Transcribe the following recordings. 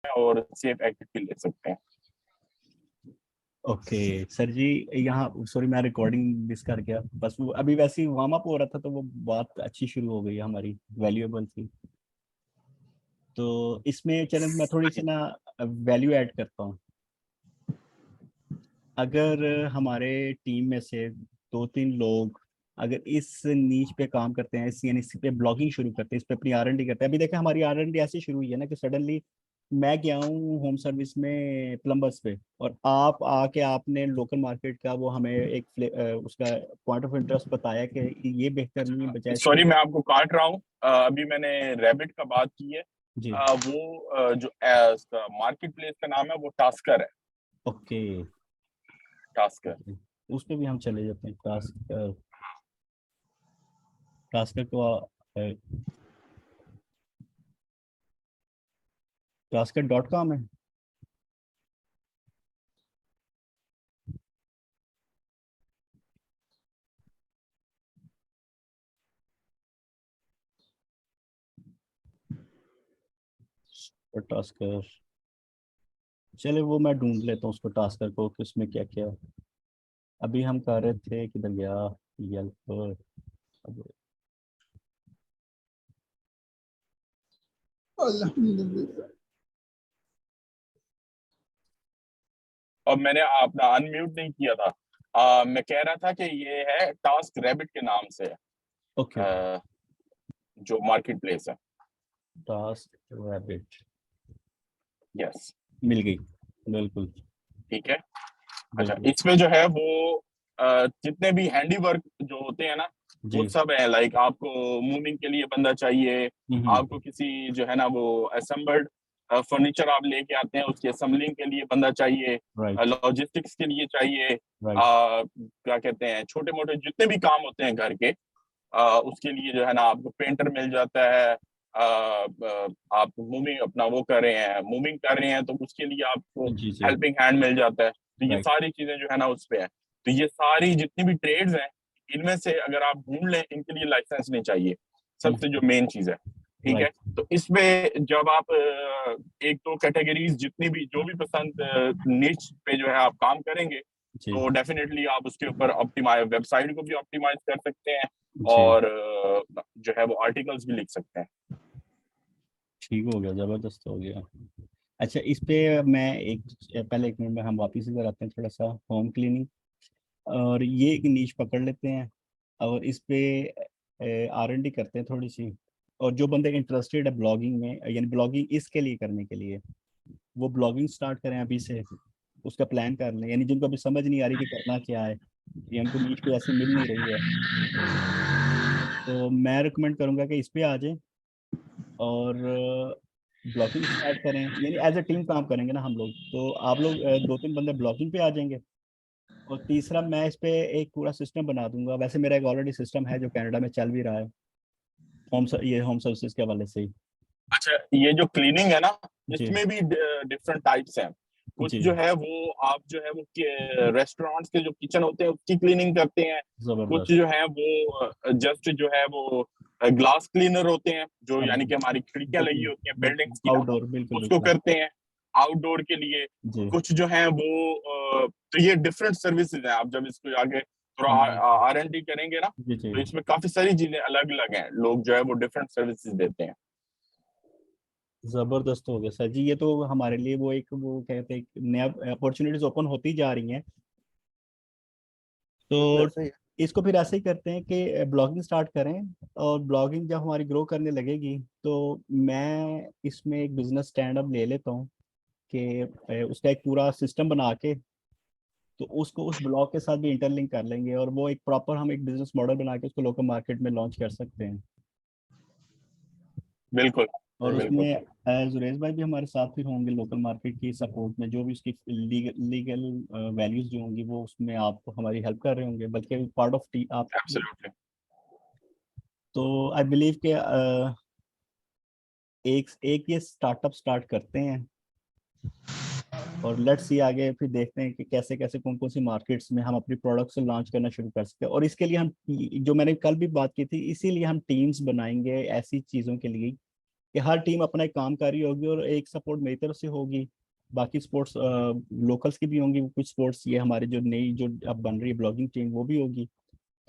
और safe activity ले सकते हैं। ओके सर जी, यहाँ सॉरी मैं रिकॉर्डिंग मिस कर गया, बस वो अभी वैसे ही वार्म अप हो रहा था तो वो बात अच्छी शुरू हो गई हमारी, वैल्यूएबल थी। तो इसमें चलें मैं थोड़ी सी ना वैल्यू ऐड करता हूँ। अगर हमारे टीम में से 2-3 लोग अगर इस नीच पे काम करते हैं, यानी इस पे ब्लॉगिंग शुरू करते हैं, इस पे अपनी R&D करते हैं। अभी देखें हमारी R&D ऐसी शुरू हुई है ना कि सडनली मैं गया हूँ होम सर्विस में प्लम्बर्स पे, और आप आके आपने लोकल मार्केट का वो हमें एक उसका पॉइंट ऑफ इंटरेस्ट बताया कि ये बेहतर नहीं है बजाय इसके। सॉरी मैं आपको काट रहा हूँ। अभी मैंने रैबिट का बात की है। जी वो जो मार्केट प्लेस का नाम है वो टास्कर है। ओके। टास्कर। उस पे भी हम चले जाते हैं, टास्क टास्कर को टास्कर.com है। और टास्कर, चले वो मैं ढूंढ लेता हूँ उसको, टास्कर को कि उसमें क्या क्या। अभी हम कर रहे थे, किधर गया येल्प। अब अल्हम्दुलिल्लाह। और मैंने अपना अनम्यूट नहीं किया था। मैं कह रहा था कि ये है टास्क रैबिट के नाम से है, ओके ओके। जो मार्केट प्लेस है। TaskRabbit yes. मिल गई, बिल्कुल ठीक है। अच्छा, बिल्कुल। इसमें जो है वो जितने भी हैंडी वर्क जो होते हैं ना, वो जी सब है। लाइक आपको मूविंग के लिए बंदा चाहिए, हम्म। आपको किसी जो है ना वो असेंबल्ड फर्नीचर आप लेके आते हैं उसकी असेंबलिंग के लिए बंदा चाहिए, राइट लॉजिस्टिक्स के लिए चाहिए, राइट क्या कहते हैं, छोटे मोटे जितने भी काम होते हैं घर के, उसके लिए जो है ना आपको पेंटर मिल जाता है। आप मूविंग अपना वो कर रहे हैं, मूविंग कर रहे हैं तो उसके लिए आपको जी जी हेल्पिंग हैंड मिल जाता है। तो ये राइट सारी चीजें जो है ना उस पे है। तो ये सारी जितनी भी ट्रेड्स हैं, इनमें से अगर आप ढूंढ लें, इनके लिए लाइसेंस नहीं चाहिए, सबसे जो मेन चीज है। ठीक है। राइट तो इसमें जब आप एक दो कैटेगरीज जितनी भी जो भी पसंद निच पे जो है आप काम करेंगे, जी तो डेफिनेटली आप उसके ऊपर ऑप्टिमाइज वेबसाइट को भी ऑप्टिमाइज कर सकते हैं, जी। और जो है वो आर्टिकल्स भी लिख सकते हैं। ठीक हो गया, जबरदस्त हो गया। अच्छा इस पे मैं एक, पहले 1 मिनट में हम वापिस इधर आते हैं, थोड़ा सा होम क्लीनिंग, और ये एक नीच पकड़ लेते हैं और इस पे R&D करते हैं थोड़ी सी। और जो बंदे इंटरेस्टेड है ब्लॉगिंग में, यानी ब्लॉगिंग इसके लिए करने के लिए, वो ब्लॉगिंग स्टार्ट करें अभी से, उसका प्लान कर लें। यानी जिनको अभी समझ नहीं आ रही कि करना क्या है, ये हमको नीच कोई ऐसी मिल नहीं रही है, तो मैं रिकमेंड करूंगा कि इस पे आ जाएं और ब्लॉगिंग स्टार्ट करें। यानी एज ए टीम काम करेंगे ना हम लोग, तो आप लोग 2-3 बंदे ब्लॉगिंग पे आ जाएंगे, और तीसरा मैं इस पे एक पूरा सिस्टम बना दूंगा। वैसे मेरा एक ऑलरेडी सिस्टम है जो कनाडा में चल भी रहा है, ये होम सर्विसेज के हवाले से ही। अच्छा, ये जो क्लीनिंग है ना, जी इसमें भी डिफरेंट टाइप्स हैं। कुछ जी जो है वो आप जो है वो रेस्टोरेंट्स के जो किचन होते हैं उसकी क्लीनिंग करते हैं। कुछ जबरदस्त। जो है वो जस्ट जो है वो ग्लास क्लीनर होते हैं, जो हाँ यानी कि हमारी खिड़कियां लगी बिल्कुल होती हैं बिल्कुल, बिल्डिंग्स की ना, आउटडोर बिल्कुल उसको बिल्कुल। करते हैं आउटडोर के लिए। जी कुछ जो है वो तो ये डिफरेंट सर्विसेज हैं। आप जब इसको आगे थोड़ा हम्म, R&D करेंगे ना, जी जी। तो इसमें काफी सारी चीजें अलग अलग हैं, लोग जो है वो डिफरेंट सर्विसेज देते हैं। जबरदस्त हो गया सर जी, ये तो हमारे लिए वो एक, वो कहते हैं, एक नया अपॉर्चुनिटीज ओपन होती जा रही हैं। बिल्कुल तो ऐसा ही है। इसको फिर ऐसे ही करते हैं कि ब्लॉगिंग स्टार्ट करें, और ब्लॉगिंग जब हमारी ग्रो करने लगेगी तो मैं इसमें एक बिजनेस स्टैंड अप ले लेता हूँ कि उसका एक पूरा सिस्टम बना के, तो उसको उस ब्लॉग के साथ भी इंटरलिंक कर लेंगे, और वो एक प्रॉपर हम एक बिजनेस मॉडल बना के उसको लोकल मार्केट में लॉन्च कर सकते हैं। बिल्कुल और बिल्कुल। उसमें जुरेज भाई भी हमारे साथ फिर होंगे लोकल मार्केट की सपोर्ट में, जो भी उसकी लीगल वैल्यूज जो होंगी वो उसमें आप हमारी हेल्प कर रहे होंगे, बल्कि पार्ट ऑफ टी आप। एब्सोल्युटली। तो आई बिलीव के एक एक ये स्टार्टअप स्टार्ट करते हैं, और लेट्स सी आगे फिर देखते हैं कि कैसे कैसे कौन कौन सी मार्केट्स में हम अपनी प्रोडक्ट्स लॉन्च करना शुरू कर सकते हैं। और इसके लिए हम, जो मैंने कल भी बात की थी, इसीलिए हम टीम्स बनाएंगे ऐसी चीज़ों के लिए कि हर टीम अपना एक काम कर रही होगी और एक सपोर्ट मेरी तरफ से होगी, बाकी स्पोर्ट्स लोकल्स की भी होंगी, कुछ स्पोर्ट्स ये हमारे जो नई जो अब बन रही है ब्लॉगिंग टीम वो भी होगी।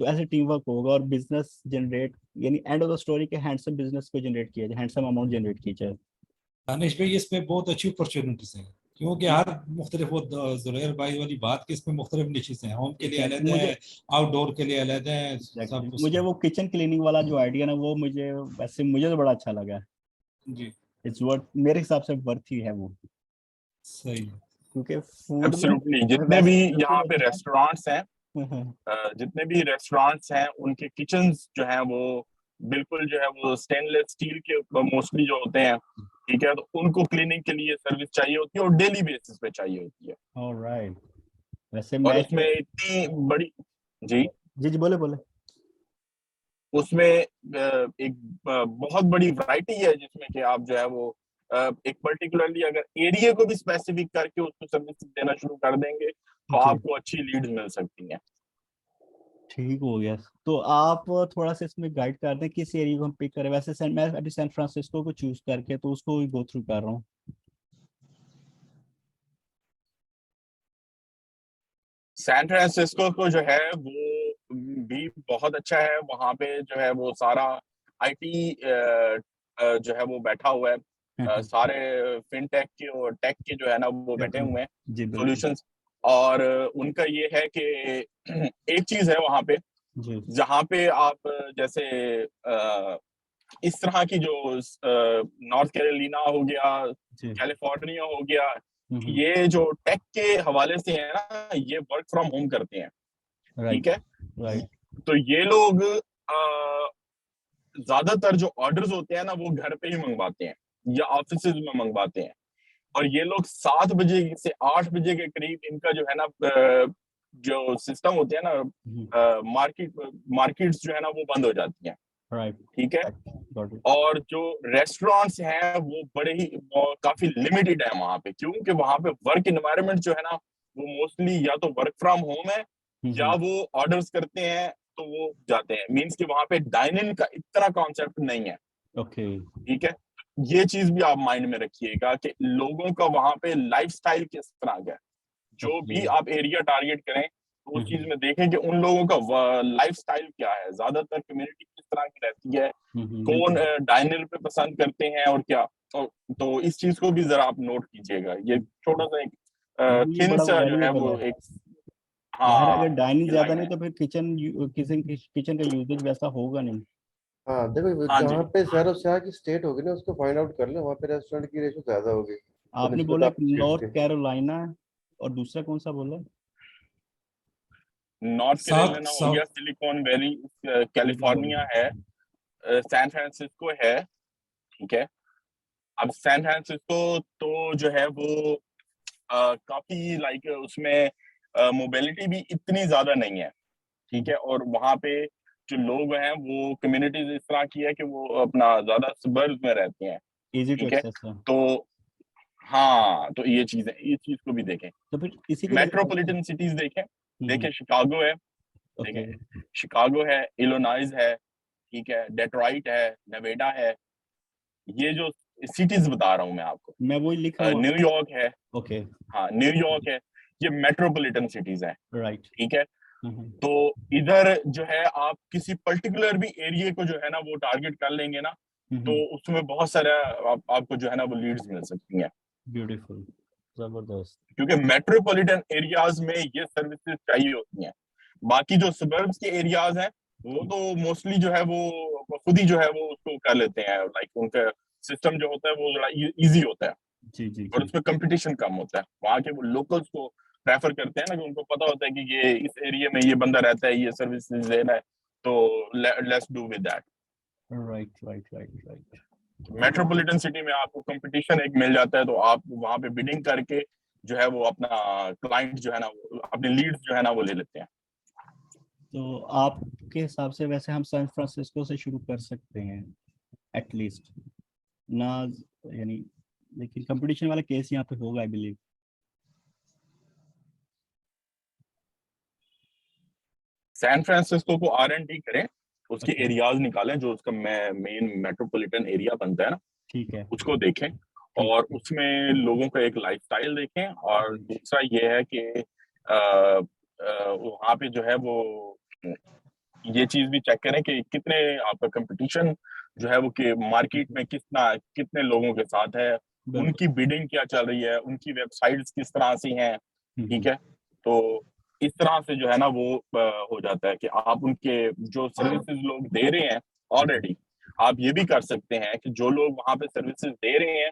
तो ऐसे टीम वर्क होगा और बिजनेस जनरेट, यानी एंड ऑफ द स्टोरी के हैंडसम बिजनेस को जनरेट किया जाए, हैंडसम अमाउंट जनरेट की जाए। दानिश भाई इसमें बहुत अच्छी अपॉर्चुनिटीज हैं, क्योंकि हर मुख्तलिफ, वो जुरैर भाई वाली बात कि इसमें मुख्तलिफ निशेस हैं, होम के लिए अलग मुझे है, आउटडोर के लिए अलग है, सब मुझे वो किचन क्लीनिंग वाला जो आइडिया ना, वो मुझे वैसे मुझे तो बड़ा अच्छा लगा। जी इट्स वर्थ, मेरे हिसाब से वर्थ ही है वो, सही है। क्योंकि फूड में एब्सोल्युटली, जितने भी वैसे यहाँ पे रेस्टोरेंट्स हैं, जितने भी रेस्टोरेंट्स हैं, उनके किचन्स जो हैं वो बिल्कुल जो है वो स्टेनलेस स्टील के मोस्टली जो होते हैं, ठीक है, तो उनको क्लीनिंग के लिए सर्विस चाहिए होती है और डेली बेसिस पे चाहिए होती है। ऑलराइट। वैसे और मैं उसमें इतनी बड़ी, जी, जी बोले बोले। उसमें एक बहुत बड़ी वैरायटी है जिसमें कि आप जो है वो एक पर्टिकुलरली अगर एरिया को भी स्पेसिफिक करके उसको सर्विस देना शुरू कर देंगे तो जी आपको अच्छी लीड्स मिल सकती हैं। ठीक हो गया। तो आप थोड़ा सा इसमें गाइड कर दें किस एरिया को हम पिक करें। वैसे मैं अभी सैन फ्रांसिस्को को चूज करके तो उसको भी गो थ्रू कर रहा हूँ। सैन फ्रांसिस्को को जो है वो भी बहुत अच्छा है, वहां पे जो है वो सारा आईटी जो है वो बैठा हुआ है, सारे फिनटेक के और टेक के जो है ना वो बैठे हुए हैं जी बिल्कुल। सॉल्यूशंस। और उनका ये है कि एक चीज है वहां पे जी जहाँ पे आप जैसे इस तरह की जो नॉर्थ कैरोलिना हो गया, जी। कैलिफोर्निया हो गया, हम्म। ये जो टेक के हवाले से है ना, ये वर्क फ्रॉम होम करते हैं, ठीक राइट है। राइट। तो ये लोग ज्यादातर जो ऑर्डर्स होते हैं ना वो घर पे ही मंगवाते हैं या ऑफिस में मंगवाते हैं। और ये लोग 7 बजे से 8 बजे के करीब इनका जो है ना जो सिस्टम होते हैं ना, मार्केट्स जो है ना वो बंद हो जाती हैं, राइट। ठीक है। Got it. और जो रेस्टोरेंट्स हैं वो बड़े ही काफी लिमिटेड है वहां पे, क्योंकि वहां पे वर्क इन्वायरमेंट जो है ना वो मोस्टली या तो वर्क फ्रॉम होम है या वो ऑर्डर्स करते हैं तो वो जाते हैं, मींस कि वहां पे डाइन इन का इतना कॉन्सेप्ट नहीं है, ओके। ठीक है। ये चीज भी आप माइंड में रखिएगा कि लोगों का वहां पे लाइफस्टाइल किस तरह का है। जो ओके। भी आप एरिया टारगेट करें तो उस चीज में देखें कि उन लोगों का लाइफस्टाइल क्या है, ज्यादातर कम्युनिटी किस तरह की रहती है, कौन बिल्कुल। डाइनर पे पसंद करते हैं और क्या। तो इस चीज को भी जरा आप नोट कीजिएगा, ये छोटा सा एक ये थिन बड़ा सा जो है वैल्यूएबल वो है। एक, यार अगर हाँ, डाइनिंग ये ज्यादा लाइन नहीं है। तो फिर किचन किचन किचन का यूजेज वैसा होगा नहीं। हाँ देखो, हाँ जी, जहाँ पे शहर शाह की स्टेट होगी ना उसको फाइंड आउट कर ले, वहाँ पे रेस्टोरेंट की रेशो ज्यादा होगी आपने बनिस्बत बोला एक आपकी स्टेट नॉर्थ के। कैरोलिना और दूसरा कौन सा बोला? नॉर्थ साउथ कैरोलिना हो गया, साउथ सिलिकॉन वैली कैलिफोर्निया है, सैन फ्रांसिस्को है, ठीक है। अब सैन फ्रांसिस्को तो जो है वो काफी लाइक उसमें मोबिलिटी भी इतनी ज्यादा नहीं है, ठीक है। और वहां पे जो लोग हैं वो कम्युनिटीज इस तरह की है कि वो अपना ज्यादा सबर्ब में रहते हैं, इजी टू ठीक है। एक्सेस है। तो हाँ, तो ये चीज है, इस चीज को भी देखें। तो फिर इसी को लेकर चलते हैं। मेट्रोपॉलिटन सिटीज देखें, देखें शिकागो है, ओके। देखें शिकागो है, इलोनाइज है, ठीक है, डेट्रॉइट है, नेवेडा है, ये जो सिटीज बता रहा हूँ मैं आपको। मैं वही लिख रहा हूँ। न्यूयॉर्क है, ओके। हाँ न्यूयॉर्क है, ये मेट्रोपॉलिटन सिटीज हैं, राइट। ठीक है। तो इधर जो है आप किसी पर्टिकुलर भी एरिया को जो है ना वो टारगेट कर लेंगे ना, तो उसमें बहुत सारा आपको जो है ना वो लीड्स मिल सकती हैं, ब्यूटीफुल। जबरदस्त। क्योंकि मेट्रोपॉलिटन एरियाज में ये सर्विसेज चाहिए होती हैं। बाकी जो सबर्ब्स के एरियाज हैं वो तो मोस्टली जो है वो खुद ही जो है वो उसको कर लेते हैं, लाइक उनका सिस्टम जो होता है वो जरा इजी होता है जी जी और जी। उसमें कंपटीशन कम होता है। वहाँ के वो लोकल्स को प्रेफर करते हैं ना, कि उनको पता होता है कि ये इस एरिया में ये बंदा रहता है, ये सर्विसेज दे रहा है, तो let's do with that. Right right right right. Metropolitan city में आपको कंपटीशन एक मिल जाता है, तो आप वहां पे बिडिंग करके जो है वो अपना क्लाइंट जो है ना अपने लीड्स जो है ना वो ले लेते हैं। तो आपके हिसाब से वैसे हम सैन फ्रांसिस्को से शुरू कर सकते हैं एटलीस्ट ना, यानी लेकिन कंपटीशन वाला केस यहाँ पे होगा आई बिलीव। सैन फ्रांसिस्को को R&D करें, उसके ओके। एरियाज निकालें जो उसका मेन मेट्रोपॉलिटन एरिया बनता है ना, ठीक है, उसको देखें ठीक और है। उसमें लोगों का एक लाइफस्टाइल देखें। और दूसरा ये है कि वहाँ पे जो है वो ये चीज भी चेक करें कि कितने आपका कंपटीशन जो है वो कि मार्केट में कितने लोगों के साथ है, बिल्कुल। उनकी बिडिंग क्या चल रही है, उनकी वेबसाइट्स किस तरह से हैं। ठीक है, तो इस तरह से जो है ना वो हो जाता है कि आप उनके जो सर्विसेज लोग दे रहे हैं ऑलरेडी, आप ये भी कर सकते हैं कि जो लोग वहां पे सर्विसेज दे रहे हैं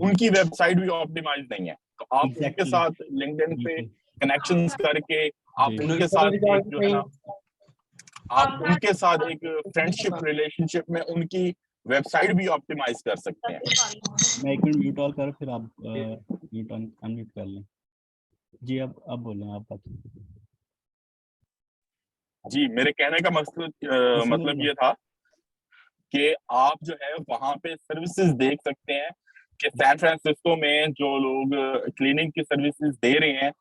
उनकी वेबसाइट भी ऑप्टिमाइज नहीं है, तो आप उनके एग्जैक्टली, साथ लिंक्डइन पे बिल्कुल कनेक्शंस करके आप जी। उनके साथ एक जो है ना आप उनके साथ एक फ्रेंडशिप रिलेशनशिप में उनकी वेबसाइट भी ऑप्टिमाइज कर सकते हैं। मैं 1 मिनट म्यूट ऑल कर, फिर आप म्यूट अनम्यूट कर लें। जी, अब बोलें आप बात। जी, मेरे कहने का मकसद मैं समझ मतलब गया। ये था कि आप जो है वहां पे सर्विसेज देख सकते हैं कि सैन फ्रांसिस्को में जो लोग क्लीनिंग की सर्विसेज दे रहे हैं,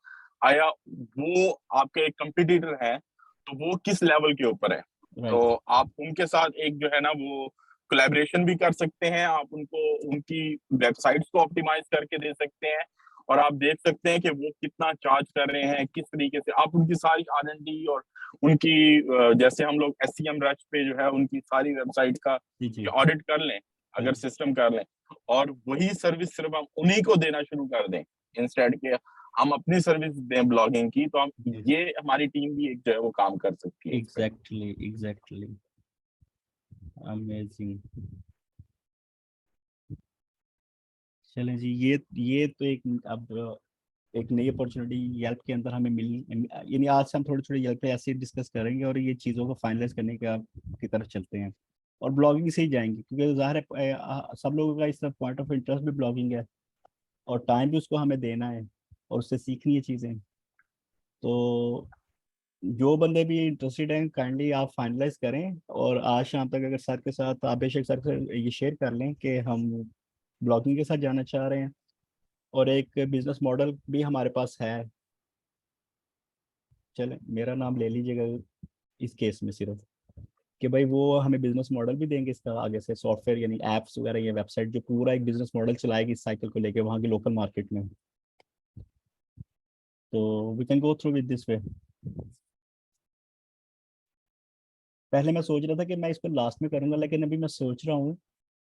आया वो आपके कंपटीटर हैं तो वो किस लेवल के ऊपर है। तो राइट, आप उनके साथ एक जो है ना वो कोलैबोरेशन भी कर सकते हैं, आप उनको उनकी वेबसाइट्स को ऑप्टिमाइज करके दे सकते हैं और आप देख सकते हैं कि वो कितना चार्ज कर रहे हैं, किस तरीके से आप उनकी सारी R&D और उनकी जैसे हम लोग SCM रच पे जो है उनकी सारी वेबसाइट का जी जी ऑडिट कर लें, अगर जी सिस्टम कर लें और वही सर्विस सिर्फ हम उन्हीं को देना शुरू कर दें इंस्टेड के हम अपनी सर्विस दें ब्लॉगिंग की, तो हम जी। ये हमारी टीम भी एक जो है वो काम कर सकती है इस पे। Exactly, exactly, amazing. चलें जी, ये तो एक अब एक नई अपॉर्चुनिटी येल्प के अंदर हमें मिली, यानी आज से हम थोड़ी थोड़ी येल्प पे ऐसे डिस्कस करेंगे और ये चीज़ों को फाइनलाइज करने की तरफ चलते हैं और ब्लॉगिंग से ही जाएंगे, क्योंकि ज़ाहिर है सब लोगों का इस तरफ पॉइंट ऑफ इंटरेस्ट भी ब्लॉगिंग है और टाइम भी उसको हमें देना है और उससे सीखनी है चीज़ें। तो जो बंदे भी इंटरेस्टेड हैं काइंडली आप फाइनलाइज करें और आज शाम तक अगर सर के साथ आप बेशक सर से ये शेयर कर लें कि हम ब्लॉगिंग के साथ जाना चाह रहे हैं और एक बिजनेस मॉडल भी हमारे पास है। चलें, मेरा नाम ले लीजिएगा इस केस में सिर्फ, कि भाई वो हमें बिजनेस मॉडल भी देंगे इसका आगे से, सॉफ्टवेयर यानी एप्स वगैरह, ये वेबसाइट जो पूरा एक बिजनेस मॉडल चलाएगी इस साइकिल को लेके वहाँ की लोकल मार्केट में। तो we can go through with this way. पहले मैं सोच रहा था कि मैं इसको लास्ट में करूंगा, लेकिन अभी मैं सोच रहा हूँ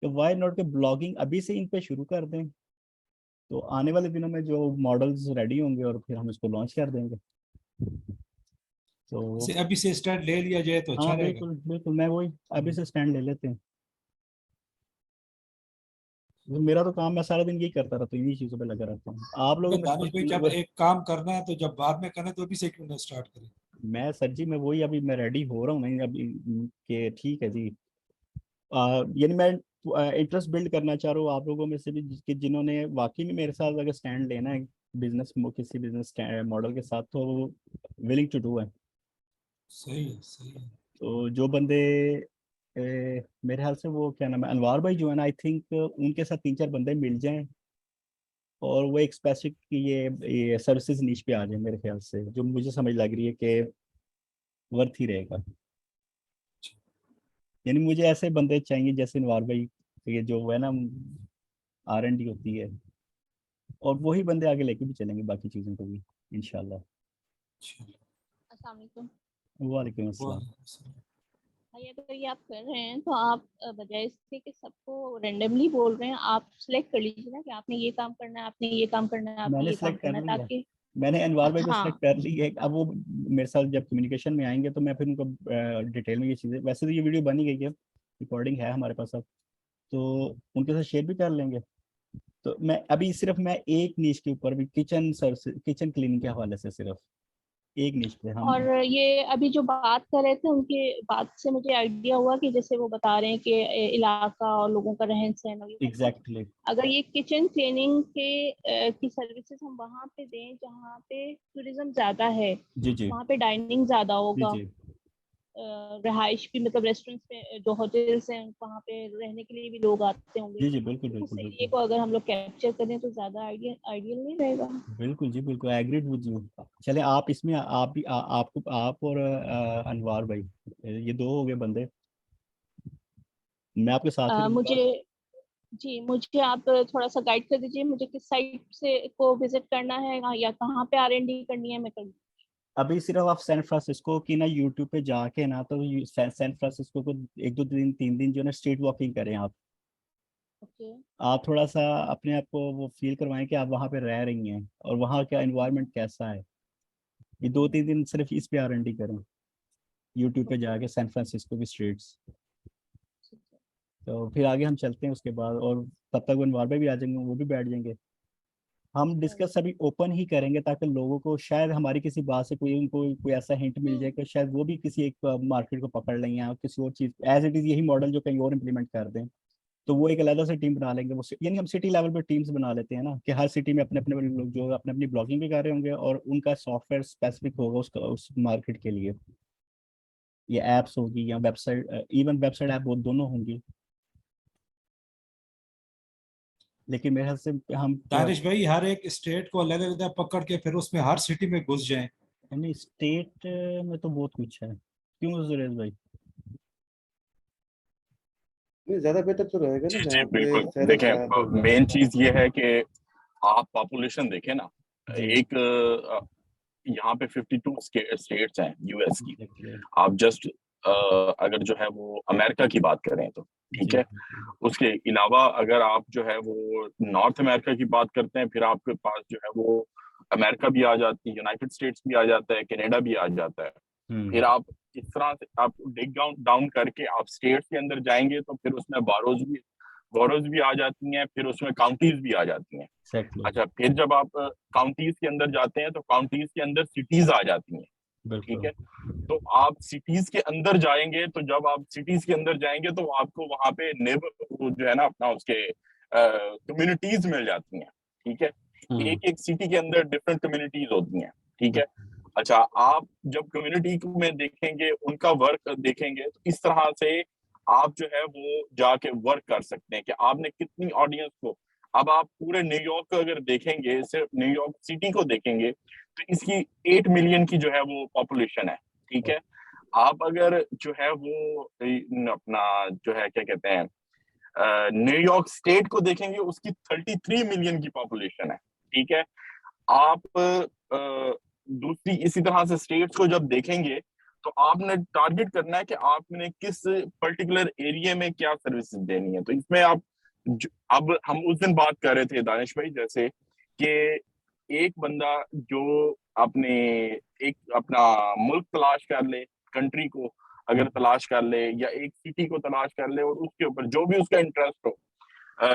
कि वाई नॉट के ब्लॉगिंग अभी से इन पे शुरू कर दें, तो आने वाले दिनों में जो मॉडल्स रेडी होंगे और फिर हम इसको लॉन्च कर देंगे। तो इसे अभी से स्टार्ट ले लिया जाए तो अच्छा हाँ रहेगा। बिल्कुल बिल्कुल, मैं वही अभी से स्टैंड ले लेते हैं। तो मेरा तो काम, मैं सारा दिन यही करता रहता हूँ, इन्हीं चीज़ों पे लगा रहता हूँ। आप लोगों क्योंकि में दानिश भाई जब तो एक काम करना है तो जब बाद में करना है तो अभी से क्यों ना स्टार्ट करें। मैं सर जी, मैं वही अभी मैं रेडी हो रहा हूँ नहीं अभी कि ठीक है जी। यानी मैं इंटरेस्ट बिल्ड करना चाह रहा हूँ आप लोगों में से भी कि जिन्होंने वाकई में मेरे साथ अगर स्टैंड लेना है बिजनेस किसी बिजनेस मॉडल के साथ, तो विलिंग टू डू है। सही है, सही है। तो जो बंदे मेरे ख्याल से वो क्या नाम है, अनवार भाई जो है ना, आई थिंक उनके साथ 3-4 बंदे मिल जाएं और वो एक स्पेसिफिक ये सर्विसेज नीच पे आ जाए, मेरे ख्याल से जो मुझे समझ लग रही है कि वर्थ ही रहेगा। यानी मुझे ऐसे बंदे चाहिए जैसे अनवार भाई, ये जो है ना R&D होती है, और वही बंदे आगे लेके भी चलेंगे बाकी चीज़ों को भी इंशाल्लाह। चलो, अस्सलाम वालेकुम वालेकुम वो अस्सलाम। भाई। अगर ये आप कर रहे हैं तो आप बजाय इसके कि सबको रेंडमली बोल रहे हैं, आप सिलेक्ट कर लीजिए ना कि आपने ये काम करना है, आपने ये काम करना है, आपने मैंने ये काम सिलेक्ट कर करना है, लिया, ताकि मैंने अनवार भाई को सिलेक्ट हाँ कर ली है। अब वो मेरे साथ जब कम्युनिकेशन में आएंगे तो मैं फिर उनको डिटेल में ये चीज़ें, वैसे तो ये वीडियो बनी गई है, रिकॉर्डिंग है हमारे पास अब, तो उनके साथ शेयर भी कर लेंगे। तो मैं अभी सिर्फ मैं एक नीश के ऊपर भी किचन सर्विस, किचन क्लीनिंग के हवाले से सिर्फ एक नीश पे हम। और ये अभी जो बात कर रहे थे उनके बात से मुझे आइडिया हुआ कि जैसे वो बता रहे हैं कि इलाका और लोगों का रहन सहन और ये सब, तो एग्जैक्टली अगर ये किचन क्लीनिंग के की सर्विसेज हम वहाँ पे दें जहाँ पे टूरिज्म ज्यादा है, जी जी वहाँ पे डाइनिंग ज्यादा जी होगा, जी रहाइश भी मतलब रेस्टोरेंट्स में जो होटल्स हैं वहाँ पे रहने के लिए भी लोग आते होंगे, जी जी बिल्कुल तो उस बिल्कुल एरिया बिल्कुल को अगर हम लोग कैप्चर करें तो ज्यादा आइडियल नहीं रहेगा। बिल्कुल जी बिल्कुल, एग्रीड विद यू। चले आप इसमें आप भी आपको आप और अनवार भाई, ये दो हो गए बंदे, मैं आपके साथ ही रहूंगा। मुझे जी, मुझे आप थोड़ा सा गाइड कर दीजिए, मुझे किस साइट से को विजिट करना है या कहाँ पे R&D करनी है, मैं कर। अभी सिर्फ आप सैन फ्रांसिस्को की ना यूट्यूब पे जाके ना तो सैन फ्रांसिस्को को 1 2 दिन 3 दिन जो है ना स्ट्रीट वॉकिंग करें ओके। आप थोड़ा सा अपने आप को वो फील करवाएं कि आप वहाँ पे रह रही हैं और वहाँ का एनवायरनमेंट कैसा है। ये 2 3 दिन सिर्फ इस पे R&D करें यूट्यूब पे ओके। जाके सैन फ्रांसिस्को की स्ट्रीट्स। ठीक है। तो फिर आगे हम चलते हैं उसके बाद, और तब तक वो इन्वायरमेंट भी आ जाएंगे, वो भी बैठ जाएंगे। हम राइट। डिस्कस अभी ओपन ही करेंगे ताकि लोगों को शायद हमारी किसी बात से कोई उनको कोई ऐसा हिंट मिल जाए कि शायद वो भी किसी एक मार्केट को पकड़ लें या किसी और चीज एज इट इज यही मॉडल जो कहीं और इम्प्लीमेंट कर दें। तो वो एक अलग से टीम बना लेंगे, वो यानी हम सिटी लेवल पे टीम्स बना लेते हैं ना कि हर सिटी में अपने अपने लोग जो अपने अपनी ब्लॉगिंग भी कर रहे होंगे और उनका सॉफ्टवेयर स्पेसिफिक होगा उसका उस मार्केट के लिए। ये एप्स होगी या वेबसाइट, इवन वेबसाइट ऐप वो दोनों होंगी। लेकिन मेरे ख्याल से हम दानिश भाई, हर एक स्टेट को अलग अलग पकड़ के फिर उसमें हर सिटी में घुस जाएं। यानी स्टेट में तो बहुत कुछ है, क्यों सुरेश भाई? नहीं, ज्यादा बेहतर तो रहेगा ना जी जी जहाँ पे बिल्कुल। शहर देखें, मेन चीज ये है कि आप पॉपुलेशन देखें ना। जी एक यहाँ पे 52 स्टेट्स हैं यूएस की। एग्जैक्टली। आप जस्ट अगर जो है वो अमेरिका की बात करें तो ठीक जी है। उसके अलावा अगर आप जो है वो नॉर्थ अमेरिका की बात करते हैं, फिर आपके पास जो है वो अमेरिका भी आ जाती है, यूनाइटेड स्टेट्स भी आ जाता है, कनाडा भी आ जाता है। फिर आप इस तरह से आप डिग डाउन डाउन करके आप स्टेट्स के अंदर जाएंगे तो फिर उसमें बोरोज भी आ जाती हैं, फिर उसमें काउंटीज भी आ जाती हैं। एग्जैक्टली। अच्छा, फिर जब आप काउंटीज के अंदर जाते हैं तो काउंटीज के अंदर सिटीज आ जाती हैं। ठीक बिल्कुल। है। तो आप सिटीज के अंदर जाएंगे, तो जब आप सिटीज के अंदर जाएंगे तो आपको वहां पे नेबर जो है ना अपना उसके कम्युनिटीज मिल जाती हैं। ठीक है। एक एक सिटी के अंदर डिफरेंट कम्युनिटीज होती हैं। ठीक है। अच्छा, आप जब कम्युनिटी में देखेंगे, उनका वर्क देखेंगे, तो इस तरह से आप जो है वो जाके वर्क कर सकते हैं कि आपने कितनी ऑडियंस को। अब आप पूरे न्यूयॉर्क को अगर देखेंगे, सिर्फ न्यूयॉर्क सिटी को देखेंगे, तो इसकी 8 मिलियन की जो है वो पॉपुलेशन है। ठीक है। आप अगर जो है वो अपना जो है क्या कहते हैं न्यूयॉर्क स्टेट को देखेंगे, उसकी 33 मिलियन की पॉपुलेशन है। ठीक है। आप दूसरी इसी तरह से स्टेट्स को जब देखेंगे, तो आपने टारगेट करना है कि आपने किस पर्टिकुलर एरिया में क्या सर्विसेज देनी है। तो इसमें आप अब हम उस दिन बात कर रहे थे दानिश भाई, जैसे कि एक बंदा जो अपने एक अपना मुल्क तलाश कर ले, कंट्री को अगर तलाश कर ले या एक सिटी को तलाश कर ले, और उसके ऊपर जो भी उसका इंटरेस्ट हो,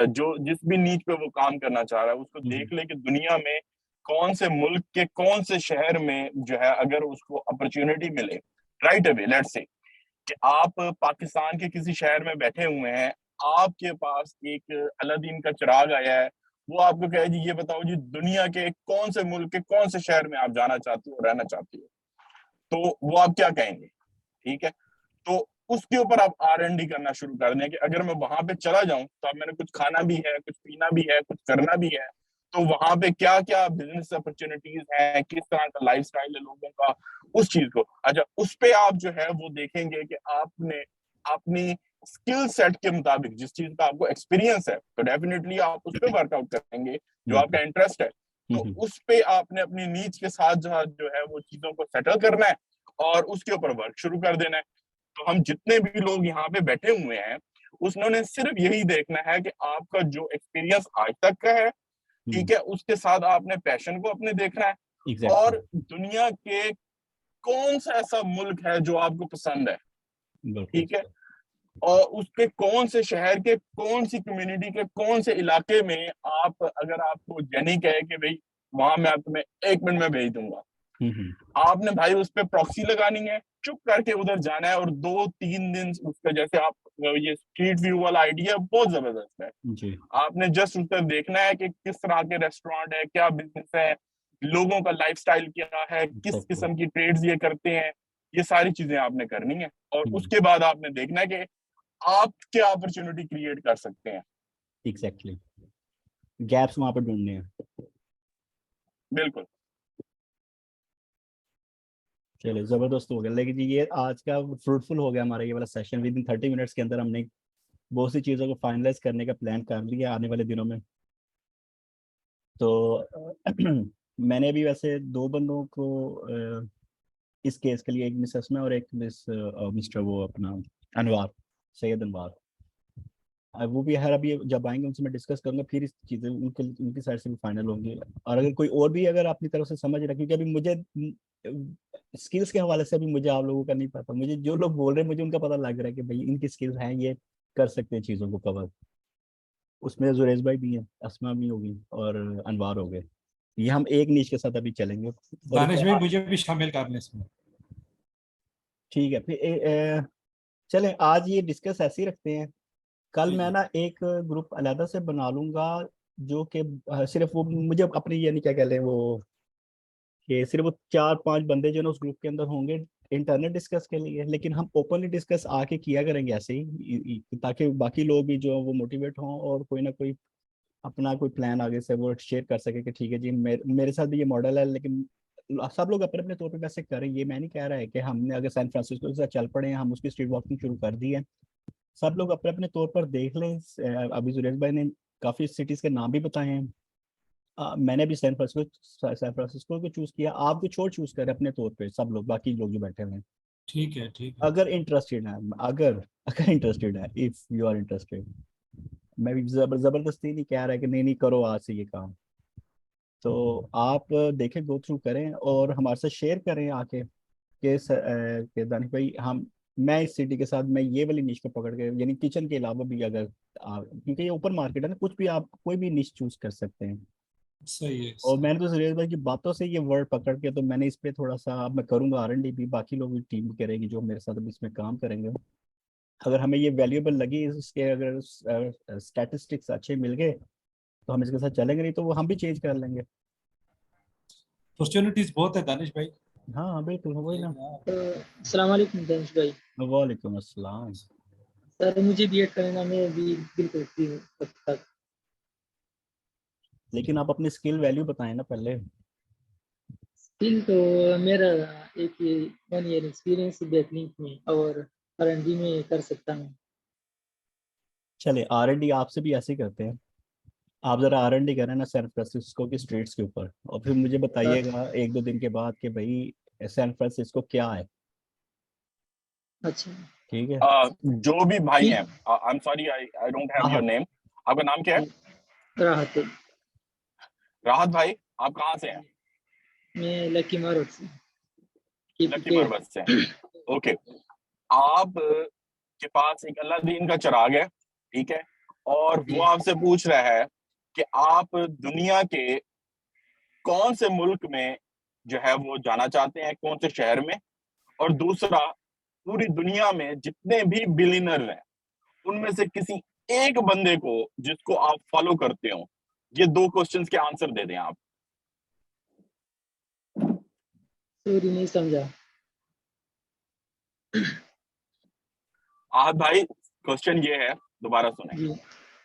जो जिस भी नीच पे वो काम करना चाह रहा है, उसको देख ले कि दुनिया में कौन से मुल्क के कौन से शहर में जो है अगर उसको अपॉर्चुनिटी मिले राइट अवे, लेट्स से कि आप पाकिस्तान के किसी शहर में बैठे हुए हैं, आपके पास एक अलादीन का चिराग आया है, वो आपको कहे जी ये बताओ जी दुनिया के कौन से मुल्क के कौन से शहर में आप जाना चाहती हो, रहना चाहती हो, तो वो आप क्या कहेंगे? ठीक है। तो उसके ऊपर आप R&D करना शुरू कर दें कि अगर मैं वहां पे चला जाऊं तो अब मैंने कुछ खाना भी है, कुछ पीना भी है, कुछ करना भी है, तो वहां पे क्या क्या बिजनेस अपॉर्चुनिटीज हैं, किस तरह का लाइफस्टाइल है लोगों का, उस चीज को। अच्छा, उस पे आप जो है वो देखेंगे कि आपने अपनी स्किल सेट के मुताबिक जिस चीज का आपको एक्सपीरियंस है, तो डेफिनेटली आप उस पर वर्कआउट करेंगे जो आपका इंटरेस्ट है। तो उस पे आपने अपनी नीड्स के साथ जो है वो चीजों को सेटल करना है और उसके ऊपर वर्क शुरू कर देना है। तो हम जितने भी लोग यहाँ पे बैठे हुए हैं, उसने सिर्फ यही देखना है कि आपका जो एक्सपीरियंस आज तक का है, ठीक है, उसके साथ आपने पैशन को अपने देखना है, एग्जैक्टली। और दुनिया के कौन सा ऐसा मुल्क है जो आपको पसंद है। बिल्कुल। ठीक है। और उसके कौन से शहर के कौन सी कम्युनिटी के कौन से इलाके में आप, अगर आपको जनी कहे कि भाई वहां मैं तुम्हें 1 मिनट में भेज दूंगा, आपने भाई उस पर प्रॉक्सी लगानी है, चुप करके उधर जाना है, और 2 3 दिन उसका, जैसे आप ये स्ट्रीट व्यू वाला आइडिया बहुत जबरदस्त है। जी आपने जस्ट उस पर देखना है कि किस तरह के रेस्टोरेंट है, क्या बिजनेस है, लोगों का लाइफस्टाइल क्या है, किस एग्जैक्टली। किस्म की ट्रेड्स ये करते हैं, ये सारी चीजें आपने करनी है। और उसके बाद आपने देखना है कि आप क्या अपॉर्चुनिटी क्रिएट कर सकते हैं। एग्जैक्टली। गैप्स वहां पर ढूंढने हैं। बिल्कुल। चलिए जबरदस्त हो गया, लेकिन जी ये आज का फ्रूटफुल हो गया हमारा ये वाला सेशन। विद इन 30 मिनट्स के अंदर हमने बहुत सी चीज़ों को फाइनलाइज करने का प्लान कर लिया आने वाले दिनों में। तो मैंने भी वैसे 2 बंदों को इस केस के लिए, एक मिस असमा और एक मिस्टर वो अपना अनवार, सैयद अनवार, वो भी हर अभी जब आएंगे उनसे मैं डिस्कस करूंगा, फिर इस चीज़ें उनकी साइड से भी फाइनल होंगी। और अगर कोई और भी अगर अपनी तरफ से समझ रहे, क्योंकि अभी मुझे स्किल्स के हवाले से अभी मुझे आप लोगों का नहीं पता, मुझे जो लोग बोल रहे हैं मुझे उनका पता लग रहा है कि भाई इनकी स्किल्स हैं, ये कर सकते हैं चीज़ों को कवर। उसमें जुरेज भाई भी हैं, असमा भी होगी और अनवार हो गए। ये हम एक नीच के साथ अभी चलेंगे। और दानिश भाई मुझे भी शामिल कर लें इसमें। ठीक है, फिर चलें आज ये डिस्कस ऐसे ही रखते हैं। कल जी, मैं जी। ना एक ग्रुप अलग से बना लूंगा, जो कि सिर्फ वो मुझे अपनी यानी क्या कह लें वो, कि सिर्फ वो 4-5 बंदे जो ना उस ग्रुप के अंदर होंगे इंटरनेट डिस्कस के लिए, लेकिन हम ओपनली डिस्कस आके किया करेंगे ऐसे ही, ताकि बाकी लोग भी जो वो मोटिवेट हों और कोई ना कोई अपना कोई प्लान आगे से वो शेयर कर सके कि ठीक है जी मेरे साथ भी ये मॉडल है। लेकिन सब लोग अपने अपने तौर पे वैसे करें, ये मैं नहीं कह रहा है कि हमने अगर सैन फ्रांसिस्को के साथ चल पड़े हैं, हम उसकी स्ट्रीट वॉकिंग शुरू कर दी है। सब लोग अपने अपने तौर पर देख लें। अभी जुरेश भाई ने काफ़ी सिटीज़ के नाम भी बताए हैं। मैंने भी सैन फ्रांसिस्को को चूज़ किया, आप कुछ और चूज़ करें अपने तौर पे, सब लोग बाकी लोग जो बैठे हुए हैं। ठीक है, ठीक है। अगर इंटरेस्टेड है, अगर अगर इंटरेस्टेड है, इफ़ यू आर इंटरेस्टेड, मैं भी ज़बरदस्ती नहीं कह रहा है कि नहीं नहीं करो आज से ये काम। तो आप देखें, गो थ्रू करें और हमारे साथ शेयर करें आके कि दानिश भाई हम, मैं इस सिटी के साथ मैं ये वाली निश को पकड़ के, यानी किचन के अलावा भी अगर क्योंकि ये ओपन मार्केट है ना, कुछ भी आप कोई भी निश चूज कर सकते हैं। सही है, और सही। मैंने तो सुरेश भाई की बातों से ये वर्ड पकड़ के, तो मैंने इस पे थोड़ा सा, अब मैं करूंगा R&D भी, बाकी लोग भी टीम करेगी जो मेरे साथ अभी इसमें काम करेंगे। अगर हमें ये वैल्यूएबल लगी, इसके अगर स्टैटिस्टिक्स अच्छे मिल गए तो हम इसके साथ चलेंगे, नहीं तो वो हम भी चेंज कर लेंगे। अपॉर्चुनिटीज बहुत है दानिश भाई। हाँ हाँ बिल्कुल, वही ना। अस्सलाम वालेकुम दानिश भाई। वालेकुम अस्सलाम। सर मुझे बीएड करना मैं भी दिल करती हूँ अब तक। लेकिन आप अपनी स्किल वैल्यू बताएं ना पहले। स्किल तो मेरा एक 1 ईयर एक्सपीरियंस बैकलिंक में और R&D में कर सकता हूँ। चले R&D आपसे भी ऐसे ही करते हैं। आप जरा R&D करें ना सैन फ्रांसिस्को की स्ट्रीट्स के ऊपर, और फिर मुझे सर बताइएगा 1-2 दिन के बाद कि भाई सैन फ्रांसिस्को क्या है। अच्छा ठीक है। जो भी भाई ठीक। हैं, I am sorry, I don't have your राहत। नेम। आपका नाम क्या है? राहत है। राहत भाई, आप कहाँ से हैं? मैं लकी मारोड से लकी KPK। मार्बस से हैं। ओके, आप के पास एक अल्लाह दीन का चिराग है, ठीक है, और वो आपसे पूछ रहा है कि आप दुनिया के कौन से मुल्क में जो है वो जाना चाहते हैं, कौन से शहर में, और दूसरा पूरी दुनिया में जितने भी बिलियनर हैं उनमें से किसी एक बंदे को जिसको आप फॉलो करते हो। ये 2 क्वेश्चंस के आंसर दे दें आप। सॉरी नहीं समझा। आहत भाई, क्वेश्चन ये है, दोबारा सुने, जी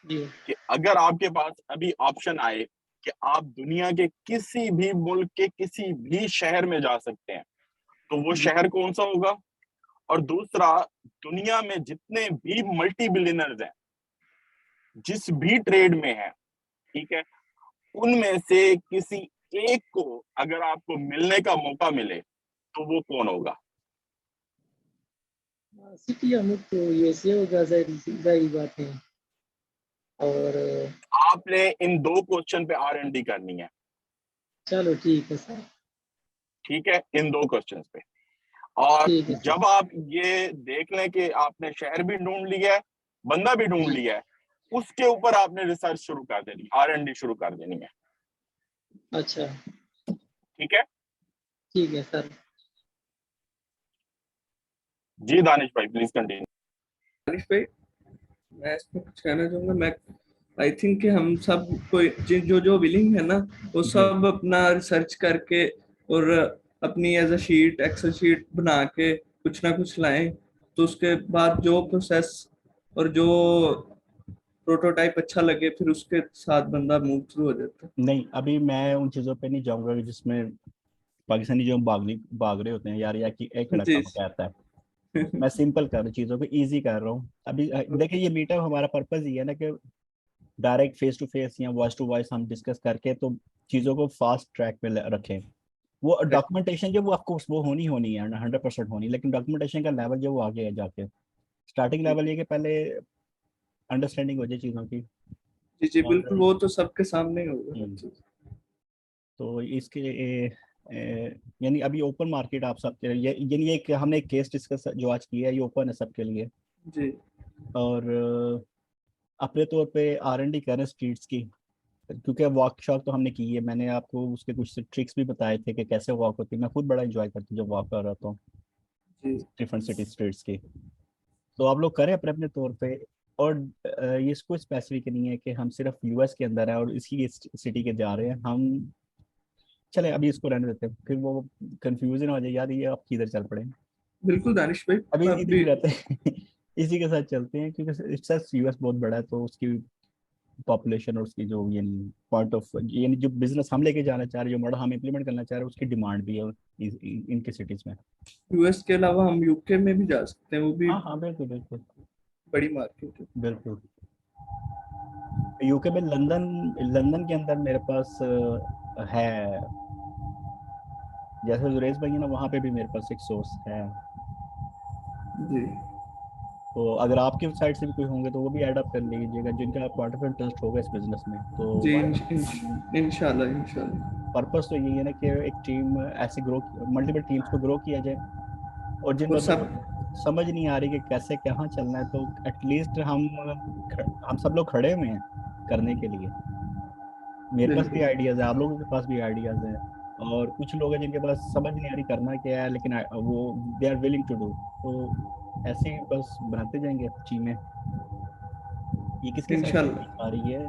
जी। कि अगर आपके पास अभी ऑप्शन आए कि आप दुनिया के किसी भी मुल्क के किसी भी शहर में जा सकते हैं, तो वो जी शहर कौन सा होगा? और दूसरा, दुनिया में जितने भी मल्टी बिलियनर्स हैं, जिस भी ट्रेड में हैं, ठीक है, उनमें से किसी एक को अगर आपको मिलने का मौका मिले तो वो कौन होगा? सिटी अमुक तो USA होगा, जाहिर बात है। और आपने इन 2 क्वेश्चन पे R&D करनी है, चलो ठीक है सर। ठीक है, इन 2 क्वेश्चंस पे। और ठीक है सर। जब आप ये देख लें कि आपने शहर भी ढूंढ लिया है, बंदा भी ढूंढ जी लिया है, उसके ऊपर आपने रिसर्च शुरू कर देनी, R&D शुरू कर देनी है, अच्छा ठीक है? ठीक है सर। जी दानिश भाई, प्लीज कंटिन्यू। तारिश भाई, मैं इसमें कुछ कहना चाहूंगा। मैं आई थिंक कि हम सब कोई जो जो विलिंग है ना, वो जी सब अपना रिसर्च करके और अपनी as a sheet, Excel sheet बना के कुछ ना कुछ लाएं, तो उसके बाद जो प्रोसेस और जो प्रोटोटाइप अच्छा लगे फिर उसके साथ बंदा मूव थ्रू हो जाता है। नहीं, अभी मैं उन चीज़ों पे नहीं जाऊंगा जिसमें पाकिस्तानी जो भाग रहे होते हैं यार, या कि एक लड़का जी कहता है। मैं सिंपल कर रहा हूँ, चीज़ों को इजी कर रहा हूँ। अभी देखिए ये मीटअप हमारा पर्पस ही है ना कि डायरेक्ट फेस टू फेस या वॉइस टू वॉइस हम डिस्कस करके तो चीज़ों को फास्ट ट्रैक पे रखें। वो डॉक्यूमेंटेशन जो वो ऑफकोर्स वो होनी है 100% होनी, लेकिन डॉक्यूमेंटेशन का लेवल जो वो आगे है जाके, स्टार्टिंग लेवल ये कि पहले अंडरस्टैंडिंग हो जाए चीज़ों की। जी जी और बिल्कुल, वो तो सबके सामने ही होगा हर हम्म, चीज। तो इसके यानी अभी ओपन मार्केट आप सब यानी एक हमने एक केस डिस्कस जो आज किया है ये ओपन है सबके लिए। जी और अपने तौर पे R&D कर रहे हैं स्ट्रीट्स की, क्योंकि वर्कशॉप तो हमने की है, मैंने आपको उसके कुछ ट्रिक्स भी बताए थे कि कैसे वॉक होती है। मैं खुद बड़ा इंजॉय करती हूँ जब वॉक कर रहा हूँ जी डिफरेंट सिटी स्ट्रीट्स की। तो आप लोग करें अपने अपने तौर पे। और ये इसको स्पेसिफिक नहीं है कि हम सिर्फ US के अंदर है और इसी सिटी के जा रहे हैं हम। चले अभी इसको रहने देते हैं, फिर वो कंफ्यूजन हो जाए यार ये आप किधर चल पड़े। बिल्कुल दानिश भाई। अभी इधर ही अभी रहते हैं इसी के साथ चलते हैं, क्योंकि इट्स US बहुत बड़ा है तो उसकी पॉपुलेशन और उसकी जो यानी पॉइंट ऑफ यानी जो बिजनेस हम लेके जाना चाह रहे हैं, जो मॉडल हम इम्प्लीमेंट करना चाह रहे हैं, उसकी डिमांड भी है इनके सिटीज में। यूएस के अलावा हम यूके में भी जा सकते हैं, वो भी हाँ हाँ बिल्कुल बिल्कुल बड़ी मार्केट है। बिल्कुल। UK में लंदन लंदन के अंदर मेरे पास है, जैसे जुरेश भाई है ना वहाँ पे भी मेरे पास एक सोर्स है। जी तो अगर आपकी साइड से भी कोई होंगे तो वो भी ऐड अप कर लीजिएगा जिनका पॉइंट ऑफ इंटरेस्ट होगा इस बिजनेस में तो। जी इंशाल्लाह इंशाल्लाह। पर्पस तो यही है ना कि एक टीम ऐसे ग्रो, मल्टीपल टीम्स को ग्रो किया जाए। और जिन और बंदों सब को समझ नहीं आ रही कि कैसे कहाँ चलना है तो एटलीस्ट हम सब लोग खड़े हुए हैं करने के लिए। मेरे पास भी बिल्कुल आइडियाज है, आप लोगों के पास भी आइडियाज हैं। और कुछ लोग हैं जिनके पास समझ नहीं आ रही करना क्या है, लेकिन वो they are willing to do. तो ऐसे ही बस बनाते जाएंगे टीमें। ये किसकी साइड से इंशाल्लाह, आ रही है?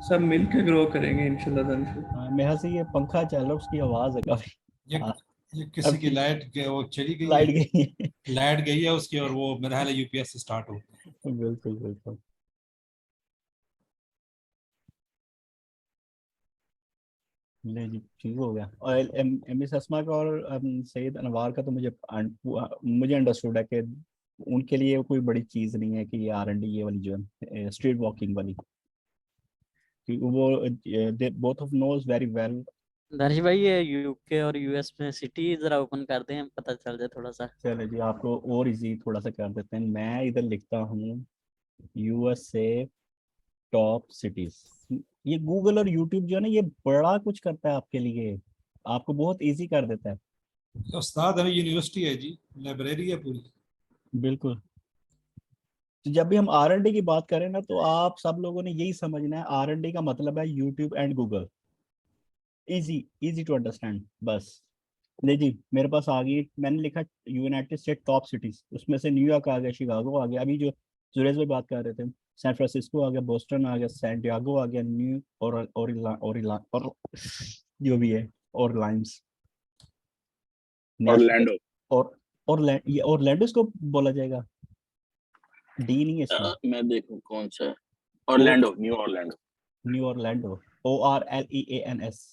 सब मिल के ग्रो करेंगे इंशाल्लाह दानिश भाई। मेरे से ये पंखा चल रहा है उसकी आवाज है काफी। ये हाँ, ये किसी अब की वो चली गई लाइट है, गई है लाइट गई है उसकी, और वो मेरा ख्याल है यूपीएस से स्टार्ट हो। बिल्कुल बिल्कुल। ले जी ठीक हो गया। और एम एस असमा का और सैयद अनवार का तो मुझे अंडरस्टूड है कि उनके लिए कोई बड़ी चीज़ नहीं है कि ये R&D ये वाली जो है स्ट्रीट वॉकिंग वाली, कि वो both of nose very well. दर्श भाई ये यूके और यूएस में सिटी जरा ओपन कर दें, पता चल जाए थोड़ा सा। चले जी आपको और इजी थोड़ा सा कर देते हैं। मैं इधर लिखता हूँ US से टॉप सिटीज। ये गूगल और यूट्यूब जो है ना ये बड़ा कुछ करता है आपके लिए, आपको बहुत इजी कर देता है। उस्ताद हमें यूनिवर्सिटी है जी, लाइब्रेरी है पूरी। बिल्कुल। तो जब भी हम R&D की बात करें ना तो आप सब लोगों ने यही समझना है R&D का मतलब है YouTube and Google. Easy easy to understand बस। ले जी मेरे पास आ गई, मैंने लिखा यूनाइटेड स्टेट टॉप सिटीज, उसमें से न्यूयॉर्क आ गया, शिकागो आ गया, अभी जो सुरेश भाई बात कर रहे थे सैन फ्रांसिस्को आ गया, बोस्टन आ गया, सैन डियागो आ गया, न्यू और जो भी है और लाइन्स नेशनल। ऑरलैंडो। और ये ऑरलैंडो इसको बोला जाएगा, डी नहीं है इसमें। मैं देखूं कौन सा है। Oh Orlando, New Orlando. New Orlando ORLEANS।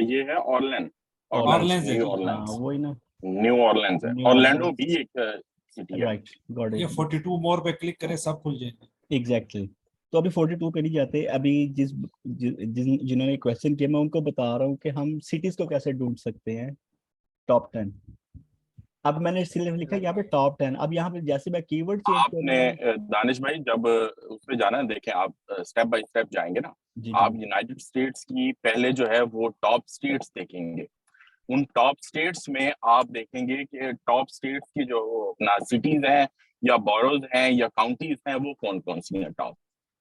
ये है ऑरलैंड, ऑरलैंड, ऑरलैंड्स है न्यू जी। हाँ ऑरलैंड्स। वही ना, न्यू ऑरलैंड्स है, न्यू ऑरलैंडो ऑरलैंड। भी एक सिटी है। राइट गॉट ये इट 42 मोर पे क्लिक करें सब खुल जाएंगे। एग्जैक्टली। तो अभी 42 पे नहीं जाते, अभी जिन्होंने क्वेश्चन किया मैं उनको बता रहा हूँ कि हम सिटीज को कैसे ढूंढ सकते हैं टॉप 10। अब मैंने सिर्फ लिखा यहाँ पे टॉप 10, अब यहाँ पे जैसे मैं कीवर्ड चेंज आपने करूंगा। दानिश भाई जब उसमें जाना है, देखें आप स्टेप बाय स्टेप जाएंगे ना। जी आप जी यूनाइटेड स्टेट्स की पहले जो है वो टॉप स्टेट्स देखेंगे। उन टॉप स्टेट्स में आप देखेंगे कि टॉप स्टेट्स की जो अपना सिटीज हैं या बोरोज हैं या काउंटीज हैं वो कौन कौन सी हैं टॉप।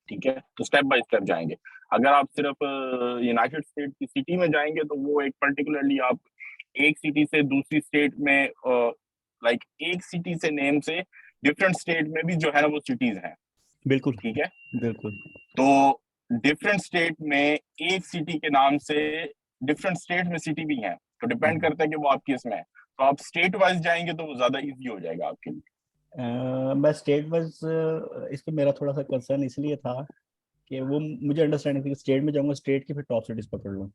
ठीक है, तो स्टेप बाय स्टेप जाएंगे। अगर आप सिर्फ यूनाइटेड स्टेट की सिटी में जाएंगे तो वो एक पर्टिकुलरली आप एक सिटी से दूसरी स्टेट में लाइक एक सिटी से नेम से डिफरेंट स्टेट में भी जो है ना वो सिटीज हैं। बिल्कुल ठीक है, बिल्कुल तो डिफरेंट स्टेट में एक सिटी के नाम से डिफरेंट स्टेट में सिटी भी हैं, तो डिपेंड करता है कि वो आपकी इसमें है। तो आप स्टेट वाइज जाएंगे तो वो ज्यादा इजी हो जाएगा आपके लिए। मैं स्टेट वाइज इस पे मेरा थोड़ा सा कंसर्न इसलिए था कि वो मुझे अंडरस्टैंडिंग थी कि स्टेट में जाऊंगा स्टेट की फिर टॉप सिटीज पकड़ लूँ।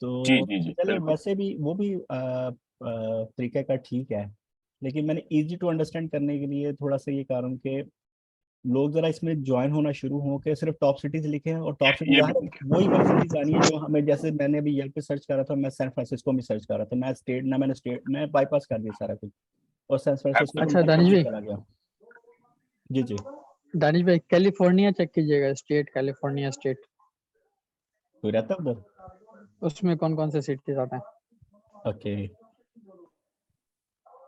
तो जी जी जी चले बिल्कुल। वैसे भी वो भी तरीका का ठीक है, लेकिन मैंने इजी टू अंडरस्टैंड करने के लिए थोड़ा सा ये कारण कि लोग जरा इसमें ज्वाइन होना शुरू हो के सिर्फ टॉप सिटीज लिखे हैं, और टॉप सिटीज ये वही वाली सिटीज आनी है जो हमें, जैसे मैंने अभी यहाँ पे सर्च करा था, मैं सैन फ्रांसिस्को में सर्च करा था, मैं स्टेट ना, मैंने स्टेट मैं बाईपास कर दिया सारा कुछ और सैन फ्रांसिस्को absolutely। अच्छा दानिश में भाई, चला गया। जी जी, दानिश भाई कैलिफोर्निया चेक कीजिएगा, स्टेट कैलिफोर्निया स्टेट, कोई रहता है उधर? उसमें कौन कौन से सिटीज आते हैं, ओके,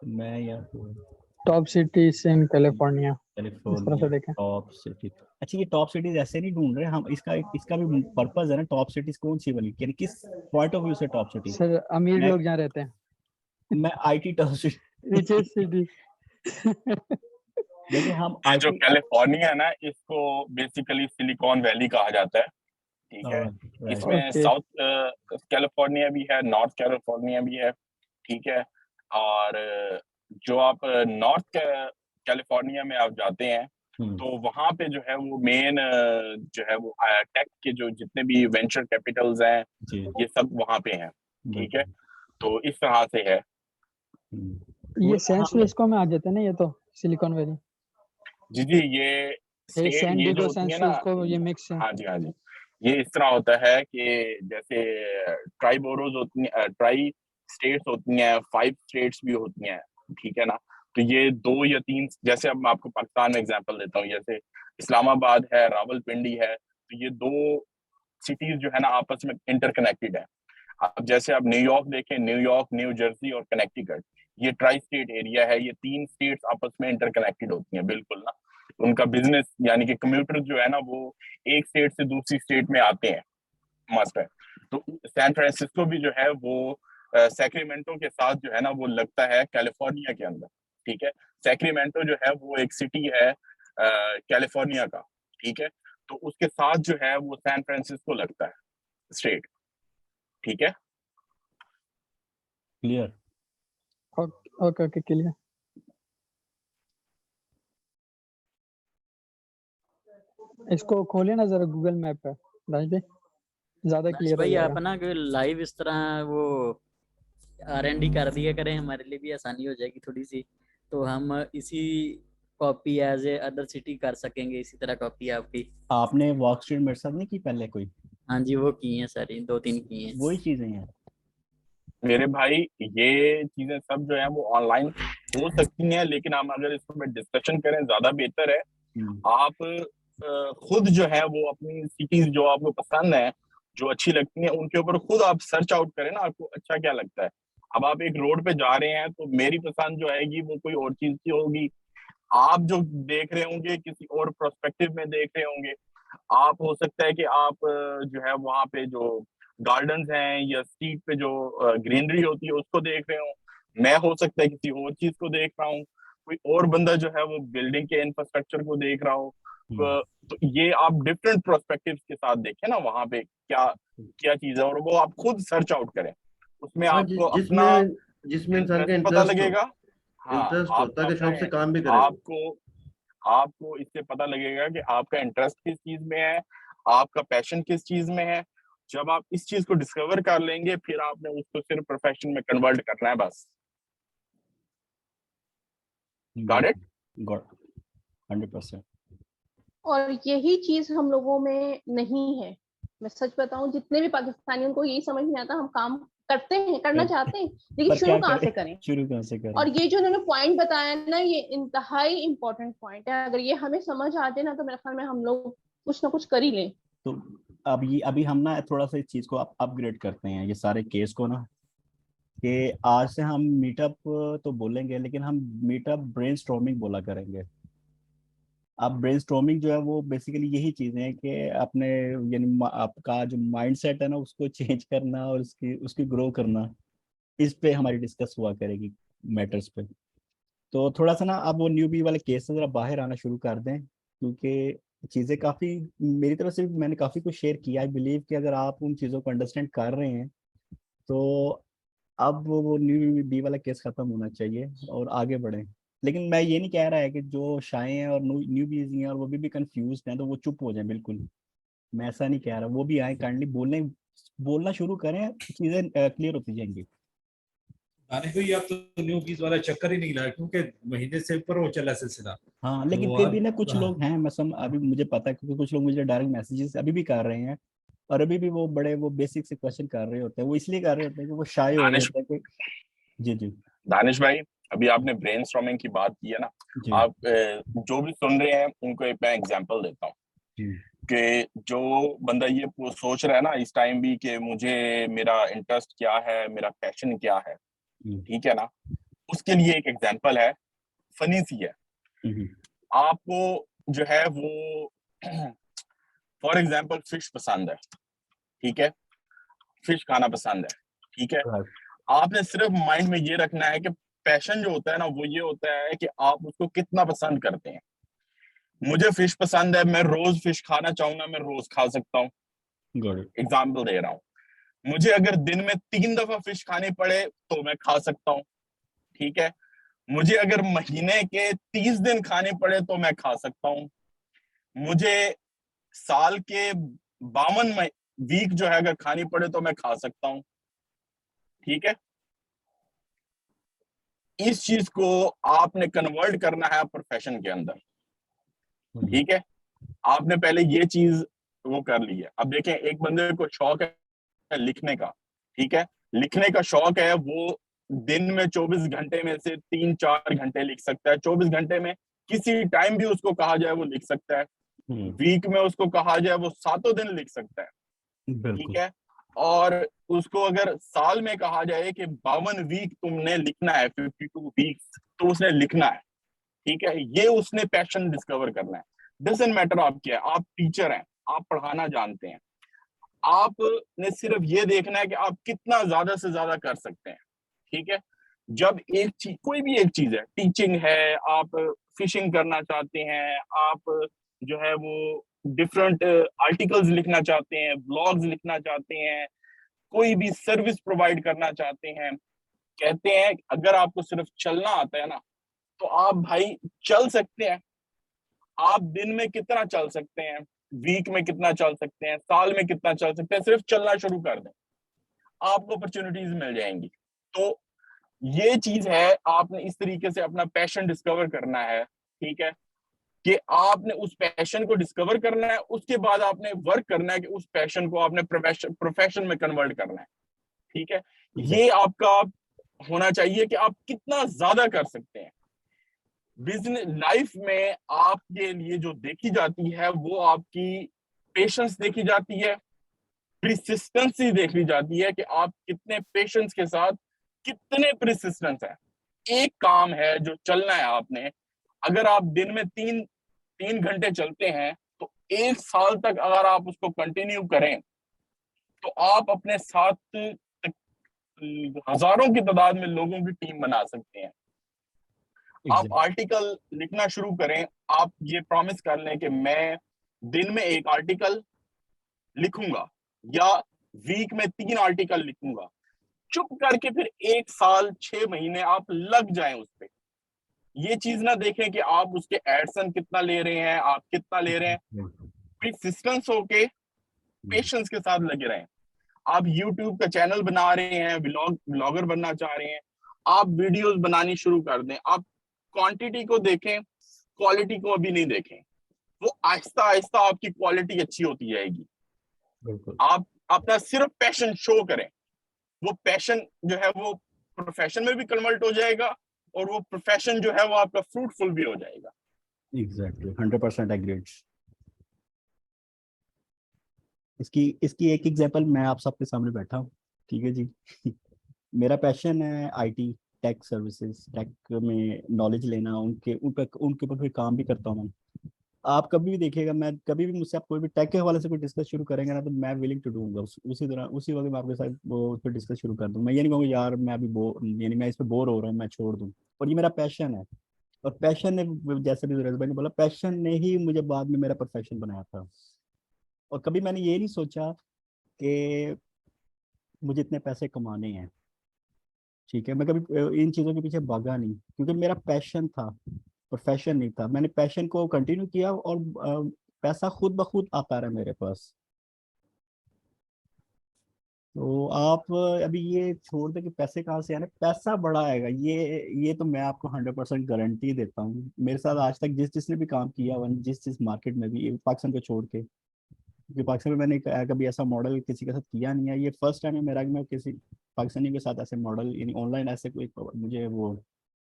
मैं यहाँ टॉप सिटीज इन कैलिफोर्निया, इस तरह से कैलिफोर्निया देखें। Top city. अच्छा, ये टॉप सिटीज ऐसे नहीं ढूंढ रहे हम, इसका भी पर्पस है ना, टॉप सिटीज कौन सी वाली, यानी किस पॉइंट ऑफ व्यू से टॉप सिटी? सर अमीर मैं लोग जहाँ रहते हैं, मैं IT top city richest city. देखिए हम ये जो आईटी, कैलिफोर्निया है ना, इसको बेसिकली सिलिकॉन वैली कहा जाता है, ठीक है। राइट, इसमें ओके, साउथ कैलिफोर्निया भी है, नॉर्थ कैलिफोर्निया भी है, ठीक है। और जो आप नॉर्थ कैलिफोर्निया में आप जाते हैं तो वहां पे जो है वो मेन जो है वो टेक के जो जितने भी वेंचर कैपिटल्स हैं जी ये सब वहां पे हैं, ठीक है। बिल्कुल। तो इस तरह से है। ये वही सैन हमने, फ्रांसिस्को में आ जाते हैं ना, ये तो सिलिकॉन वैली, जी जी, ये ये स्टेट सैन ये जो डिगो सैन होती है ना, फ्रांसिस्को ये मिक्स है। हाँ जी हाँ जी, ये इस तरह होता है कि जैसे ट्राई बोरोज होती हैं, ट्राई स्टेट्स होती हैं, 5 स्टेट्स भी होती हैं, ठीक है ना। तो ये 2 या 3, जैसे अब मैं आपको पाकिस्तान में एग्जांपल देता हूँ, जैसे इस्लामाबाद है, रावलपिंडी है, तो ये 2 सिटीज जो है ना आपस में इंटरकनेक्टेड है। अब जैसे आप न्यूयॉर्क देखें, न्यूयॉर्क, न्यू जर्सी और कनेक्टिकट, ये ट्राई स्टेट एरिया है, ये 3 स्टेट्स आपस में इंटरकनेक्टेड होती हैं, बिल्कुल ना। उनका बिजनेस यानी कि कम्यूटर जो है ना वो एक स्टेट से दूसरी स्टेट में आते हैं, मस्ट है। तो सैन फ्रांसिस्को भी जो है वो सैक्रामेंटो के साथ जो है ना वो लगता है कैलिफोर्निया के अंदर, ठीक है। सैक्रामेंटो जो है वो एक सिटी है कैलिफोर्निया का, ठीक है। तो उसके साथ जो है वो सैन फ्रांसिस्को लगता है स्टेट, ठीक है। क्लियर। Okay okay clear. इसको खोले ना जरा गूगल मैप पे दानिश भाई, ज्यादा क्लियर हो भाई आप जाएगा। ना कोई लाइव इस तरह वो R&D कर दिया करें, हमारे लिए भी आसानी हो जाएगी थोड़ी सी, तो हम इसी copy as a other city कर सकेंगे, इसी तरह कॉपी आपकी। आपने वॉक स्ट्रीट मेरे साथ नहीं की पहले कोई? हाँ जी, वो की हैं सारी, 2-3 की हैं। वही चीजें हैं। मेरे भाई ये चीजें सब जो है वो ऑनलाइन हो सकती हैं, लेकिन हम अगर इसको पे डिस्कशन करें ज्यादा बेहतर है। आप खुद जो है वो अपनी सिटीज जो आपको पसंद है, जो अच्छी लगती हैं, उनके ऊपर खुद आप सर्च आउट करें ना, आपको अच्छा क्या लगता है। अब आप एक रोड पे जा रहे हैं तो मेरी पसंद जो आएगी वो कोई और चीज की होगी, आप जो देख रहे होंगे किसी और प्रोस्पेक्टिव में देख रहे होंगे। आप हो सकता है कि आप जो है वहां पे जो गार्डन्स हैं या स्ट्रीट पे जो ग्रीनरी होती है उसको देख रहे हो, मैं हो सकता है किसी और चीज को देख रहा हूँ, कोई और बंदा जो है वो बिल्डिंग के इंफ्रास्ट्रक्चर को देख रहा हो। तो ये आप डिफरेंट प्रोस्पेक्टिव के साथ देखें ना वहां पे क्या क्या चीज है, और वो आप खुद सर्च आउट करें, उसमें हाँ आपको अपना जिसमें जिसमें इंसान का इंटरेस्ट पता इंटरेस्ट हो, लगेगा। हाँ, इंटरेस्ट हो आपका ताकि अपना शौक से काम भी करे वो। आपको आपको इससे पता लगेगा कि आपका इंटरेस्ट किस चीज में है, आपका पैशन किस चीज में है। जब आप इस चीज को डिस्कवर कर लेंगे फिर आपने उसको सिर्फ प्रोफेशन में कन्वर्ट करना है, बस। Got it? गॉट 100%। और यही चीज हम लोगों में नहीं है। मैं सच बताऊं, जितने भी पाकिस्तानियों को यही समझ नहीं आता, हम काम करते हैं, करना चाहते हैं, लेकिन पर शुरू क्या कहाँ करें, से करें। शुरू कहाँ से करें? और ये जो उन्होंने पॉइंट बताया ना, ये इंतहाई इम्पोर्टेंट पॉइंट है। अगर ये हमें समझ आ जाए ना तो मेरे ख्याल में हम लोग कुछ ना कुछ कर ही लें। तो अभी हम ना थोड़ा सा इस चीज को अपग्रेड करते हैं, ये सारे केस को ना, कि आज से हम मीटअप तो बोलेंगे लेकिन हम मीटअप ब्रेनस्टॉर्मिंग बोला करेंगे। अब ब्रेनस्टॉर्मिंग जो है वो बेसिकली यही चीजें हैं कि अपने, यानी आपका जो माइंडसेट है ना उसको चेंज करना और उसकी ग्रो करना, इस पे हमारी डिस्कस हुआ करेगी मैटर्स पे। तो थोड़ा सा ना अब वो न्यूबी वाले केस से जरा बाहर आना शुरू कर दें, क्योंकि चीज़ें काफ़ी, मेरी तरफ से मैंने काफ़ी कुछ शेयर किया। आई बिलीव कि अगर आप उन चीज़ों को अंडरस्टैंड कर रहे हैं तो अब वो न्यू बी वाला केस खत्म होना चाहिए और आगे बढ़े। लेकिन मैं ये नहीं कह रहा है कि जो शाये हैं और न्यू बीज हैं और वो भी कंफ्यूज हैं तो वो चुप हो जाएं, बिल्कुल मैं ऐसा नहीं कह रहा। वो भी आए काइंडली बोलें, बोलना शुरू करें, चीजें क्लियर होती जाएंगी। दानिश भाई आप तो न्यू बीज वाला चक्कर ही नहीं लाया, क्योंकि महीने से ऊपर वो चला सिलसिला। हाँ, लेकिन तो फिर अब- भी ना कुछ हाँ। लोग हैं, अभी मुझे पता है, क्योंकि कुछ लोग मुझे डायरेक्ट मैसेजेस अभी भी कर रहे हैं, और अभी भी वो बड़े वो बेसिक से क्वेश्चन कर रहे होते हैं। वो इसलिए कर रहे होते हैं कि वो शाय हो रहे दानिश होते हैं कि जी जी दानिश भाई, अभी आपने ब्रेनस्टॉर्मिंग की बात की है ना, जी आप जो भी सुन रहे हैं उनको एक मैं एग्जांपल देता हूँ जी कि जो बंदा ये सोच रहा है ना इस टाइम भी कि मुझे मेरा इंटरेस्ट क्या है, मेरा पैशन क्या है, हम्म, ठीक है ना, उसके लिए एक एग्जांपल है, फनी सी है। हम्म, आपको जो है वो फॉर एग्जांपल फिश पसंद है, ठीक है, फिश खाना पसंद है, ठीक है। right, आपने सिर्फ माइंड में ये रखना है कि पैशन जो होता है ना वो ये होता है कि आप उसको कितना पसंद करते हैं। मुझे फिश पसंद है, मैं रोज फिश खाना चाहूंगा, मैं रोज खा सकता हूँ, got it, एग्जाम्पल दे रहा हूँ। मुझे अगर दिन में 3 दफा फिश खानी पड़े तो मैं खा सकता हूँ, ठीक है। मुझे अगर महीने के 30 दिन खाने पड़े तो मैं खा सकता हूँ। मुझे साल के 52 वीक जो है अगर खानी पड़े तो मैं खा सकता हूँ, ठीक है। इस चीज को आपने कन्वर्ट करना है प्रोफेशन के अंदर, ठीक है। आपने पहले ये चीज वो कर ली है। अब देखें, एक बंदे को शौक है लिखने का, ठीक है, लिखने का शौक है, वो दिन में 24 घंटे में से 3-4 घंटे लिख सकता है। 24 घंटे में किसी टाइम भी उसको कहा जाए वो लिख सकता है। वीक में उसको कहा जाए वो 7 दिन लिख सकता है, ठीक बिल्कुल, है। और उसको अगर साल में कहा जाए कि 52 वीक तुमने लिखना है, 52 वीक्स, तो उसने लिखना है, ठीक है। ये उसने पैशन डिस्कवर करना है। डजंट मैटर आप क्या है, आप टीचर हैं, आप पढ़ाना जानते हैं, आपने सिर्फ ये देखना है कि आप कितना ज्यादा से ज्यादा कर सकते हैं, ठीक है। जब एक चीज, कोई भी एक चीज है, टीचिंग है, आप फिशिंग करना चाहते हैं, आप जो है वो डिफरेंट आर्टिकल्स लिखना चाहते हैं, ब्लॉग्स लिखना चाहते हैं, कोई भी सर्विस प्रोवाइड करना चाहते हैं, कहते हैं अगर आपको सिर्फ चलना आता है ना तो आप भाई चल सकते हैं। आप दिन में कितना चल सकते हैं, वीक में कितना चल सकते हैं, साल में कितना चल सकते हैं, सिर्फ चलना शुरू कर दें, आपको अपॉर्चुनिटीज मिल जाएंगी। तो ये चीज है, आपने इस तरीके से अपना पैशन डिस्कवर करना है, ठीक है, कि आपने उस पैशन को डिस्कवर करना है, उसके बाद आपने वर्क करना है कि उस पैशन को आपने प्रोफेशन में कन्वर्ट करना है, ठीक है। ये आपका होना चाहिए कि आप कितना ज्यादा कर सकते हैं। बिजनेस लाइफ में आपके लिए जो देखी जाती है वो आपकी पेशेंस देखी जाती है, प्रिसिस्टेंसी देखी जाती है कि आप कितने पेशेंस के साथ कितने प्रिसिस्टेंस है। एक काम है जो चलना है आपने, अगर आप दिन में 3 घंटे चलते हैं तो 1 साल तक अगर आप उसको कंटिन्यू करें तो आप अपने साथ हजारों की तादाद में लोगों की टीम बना सकते हैं। आप आर्टिकल लिखना शुरू करें, आप ये प्रॉमिस कर लें कि मैं दिन में 1 आर्टिकल लिखूंगा या वीक में 3 आर्टिकल लिखूंगा। चुप करके फिर 1 साल 6 महीने आप लग जाएं उस पे। ये चीज ना देखें कि आप उसके एडसन कितना ले रहे हैं, आप कितना ले रहे हैं। परसिस्टेंस होके पेशेंस के साथ लगे रहें। आप YouTube का चैनल बना रहे हैं, ब्लॉगर बनना चाह रहे हैं, आप वीडियोस बनानी शुरू कर दें। आप क्वांटिटी को देखें, क्वालिटी को अभी नहीं देखें। वो आहिस्ता आहिस्ता आपकी क्वालिटी अच्छी होती जाएगी। आप अपना सिर्फ पैशन शो करें, वो पैशन जो है वो प्रोफेशन में भी कन्वर्ट हो जाएगा और वो प्रोफेशन जो है वो आपका फ्रूटफुल भी हो जाएगा। Exactly 100% agreed. इसकी एक एग्जांपल मैं आप सबके सामने बैठा हूँ, ठीक है जी। मेरा पैशन है आईटी, टेक सर्विसेज, टेक में नॉलेज लेना, उनके ऊपर फिर काम भी करता हूँ। आप कभी भी देखिएगा, मैं कभी भी मुझसे आप कोई भी टेक के हवाले से कोई डिस्कस शुरू करेंगे ना, तो मैं विलिंग टू डूंगा उसी तरह उसी वक्त मैं आपके साथ वो फिर डिस्कस शुरू कर दूँ। मैं ये नहीं कहूँगा यार मैं अभी यानी मैं इस पर बोर हो रहा हूँ मैं छोड़ दूँ, और ये मेरा पैशन है। और पैशन ने, जैसे भी जुरैज भाई ने बोला, पैशन ने ही मुझे बाद में मेरा प्रोफेशन बनाया था। और कभी मैंने ये नहीं सोचा कि मुझे इतने पैसे कमाने हैं, ठीक है। मैं कभी इन चीज़ों के पीछे भागा नहीं, क्योंकि मेरा पैशन था, प्रोफेशन नहीं था। मैंने पैशन को कंटिन्यू किया और पैसा खुद ब खुद आता रहा मेरे पास। तो आप अभी ये छोड़ दे कि पैसे कहाँ से आने, पैसा बड़ा आएगा, ये तो मैं आपको 100% गारंटी देता हूँ। मेरे साथ आज तक जिसने भी काम किया हुआ, जिस मार्केट में भी, पाकिस्तान को छोड़ के, क्योंकि पाकिस्तान में मैंने कभी ऐसा मॉडल किसी के साथ किया नहीं है, ये फर्स्ट टाइम है मेरा कि मैं किसी पाकिस्तानी के साथ ऐसे मॉडल यानी ऑनलाइन ऐसे कोई मुझे वो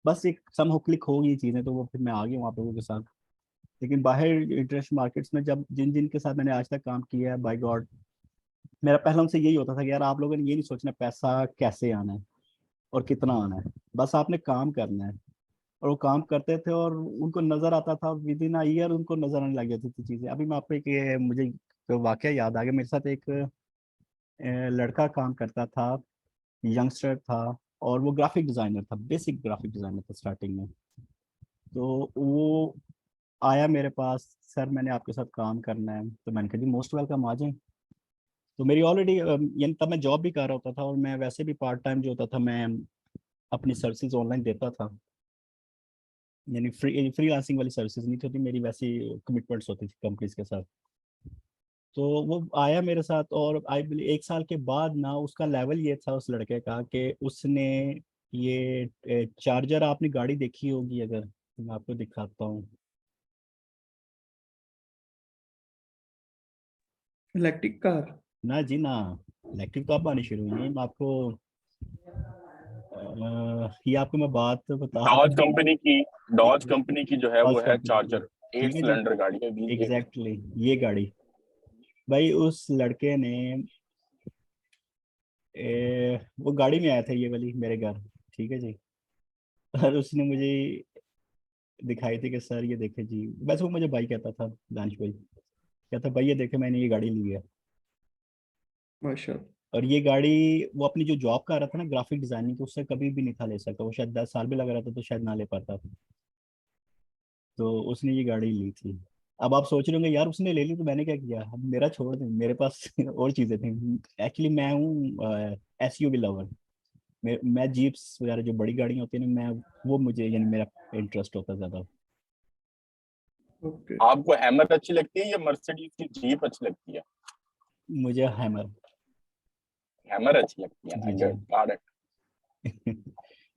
बस एक सम हो क्लिक होगी चीज़ें, तो वो फिर मैं आ गया वहाँ पे उनके साथ। लेकिन बाहर इंटरनेशनल मार्केट्स में जब जिन जिन के साथ मैंने आज तक काम किया है, बाय गॉड, मेरा पहला उनसे यही होता था कि यार आप लोगों ने ये नहीं सोचना पैसा कैसे आना है और कितना आना है, बस आपने काम करना है। और वो काम करते थे और उनको नजर आता था, विद इन अ ईयर उनको नजर आने लग जाती थी चीजें। अभी मैं आपको एक मुझे तो वाकया याद आ गया, मेरे साथ एक लड़का काम करता था, यंगस्टर था, और वो ग्राफिक डिजाइनर था, बेसिक ग्राफिक डिजाइनर था स्टार्टिंग में। तो वो आया मेरे पास, सर मैंने आपके साथ काम करना है। तो मैंने कहा जी मोस्ट वेलकम, आ जाएं। तो मेरी ऑलरेडी यानी तब मैं जॉब भी कर रहा होता था, और मैं वैसे भी पार्ट टाइम जो होता था मैं अपनी सर्विसेज ऑनलाइन देता था, यानी फ्रीलांसिंग वाली सर्विसेज नहीं होती मेरी, वैसी कमिटमेंट्स होती थी कंपनीज के साथ। तो वो आया मेरे साथ, और आई बिलीव 1 साल के बाद ना उसका लेवल ये था उस लड़के का कि उसने ये चार्जर, आपने गाड़ी देखी होगी अगर, तो मैं आपको दिखाता हूँ। Electric car. ना जी ना, इलेक्ट्रिक तो आप आनी शुरू हुई है। मैं आपको ये आपको मैं बात बता रहा डॉज हूँ। कंपनी की, डॉज कंपनी की जो है Dodge वो है company की, चार्जर, 8 ठीक है जी, सिलेंडर गाड़ी है, V8। एग्जैक्टली ये गाड़ी, भाई उस लड़के ने वो गाड़ी में आया था ये वाली मेरे घर, ठीक है जी। और उसने मुझे दिखाई थी कि सर ये देखे जी, वैसे वो मुझे भाई कहता था, दानिश भाई कहता, भाई ये देखे मैंने ये गाड़ी ली है। माशाल्लाह। और ये गाड़ी वो अपनी जो जॉब कर रहा था ना ग्राफिक डिजाइनिंग की, उससे कभी भी नहीं था ले सकता, वो शायद 10 साल भी लग रहा था तो शायद ना ले पाता। तो उसने ये गाड़ी ली थी। अब आप सोच रहे होंगे यार उसने ले ली तो मैंने क्या किया, अब मेरा छोड़ दें, मेरे पास और चीज़ें थी। एक्चुअली मैं हूँ एसयूवी लवर, मैं जीप्स वगैरह जो बड़ी गाड़ियाँ होती है ना, मैं वो मुझे यानी मेरा इंटरेस्ट होता है ज़्यादा। ओके। आपको हैमर अच्छी लगती है या मर्सिडीज की जीप अच्छी लगती है? मुझे हैमर, हैमर अच्छी लगती है जी ना, जी। Good, got it.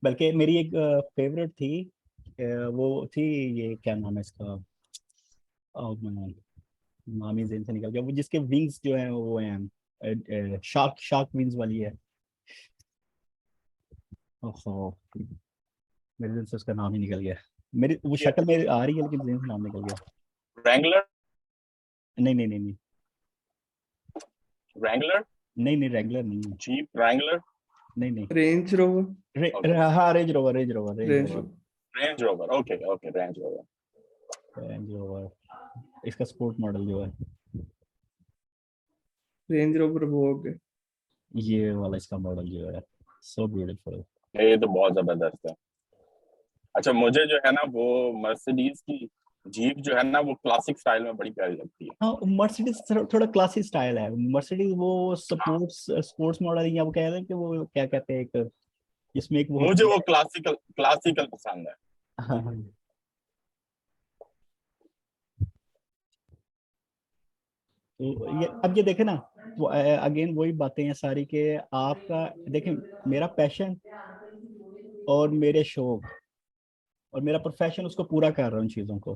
बल्कि मेरी एक फेवरेट थी, वो थी, ये क्या नाम है इसका, मैं नाम ही ज़हन से निकल गया, वो जिसके विंग्स जो हैं वो हैं शार्क शार्क विंग्स वाली है। ओहो, मेरे दिल से उसका नाम ही निकल गया। मेरी वो शक्ल मेरी आ रही है लेकिन ज़हन से नाम निकल गया। रैंगलर, नहीं नहीं नहीं नहीं, रैंगलर, नहीं नहीं रेगुलर नहीं है, जीप रैंगलर, नहीं नहीं। Range rover. ओके, हाँ range rover, range rover, range range rover, rover. Range rover, okay okay, range rover. Range rover, इसका स्पोर्ट मॉडल जो है, रेंज रोवर वोग। ये वाला इसका मॉडल जो है, सो ब्यूटीफुल। ये तो बहुत जबरदस्त है। अच्छा, मुझे जो है ना वो मर्सिडीज की जीप जो है ना वो क्लासिक स्टाइल में बड़ी प्यारी लगती है। हाँ मर्सिडीज थोड़ा क्लासिक स्टाइल है, मर्सिडीज वो स्पोर्ट्स स्पोर्ट्स मॉडल, या वो कह रहे हैं कि वो क्या कहते हैं, एक जिसमें एक वो मुझे होती वो क्लासिकल क्लासिकल पसंद है। है। हाँ हाँ। तो ये अब ये देखे ना, वो अगेन वही बातें हैं सारी के आपका, देखें मेरा पैशन और मेरे शौक और मेरा प्रोफेशन उसको पूरा कर रहा हूँ उन चीज़ों को,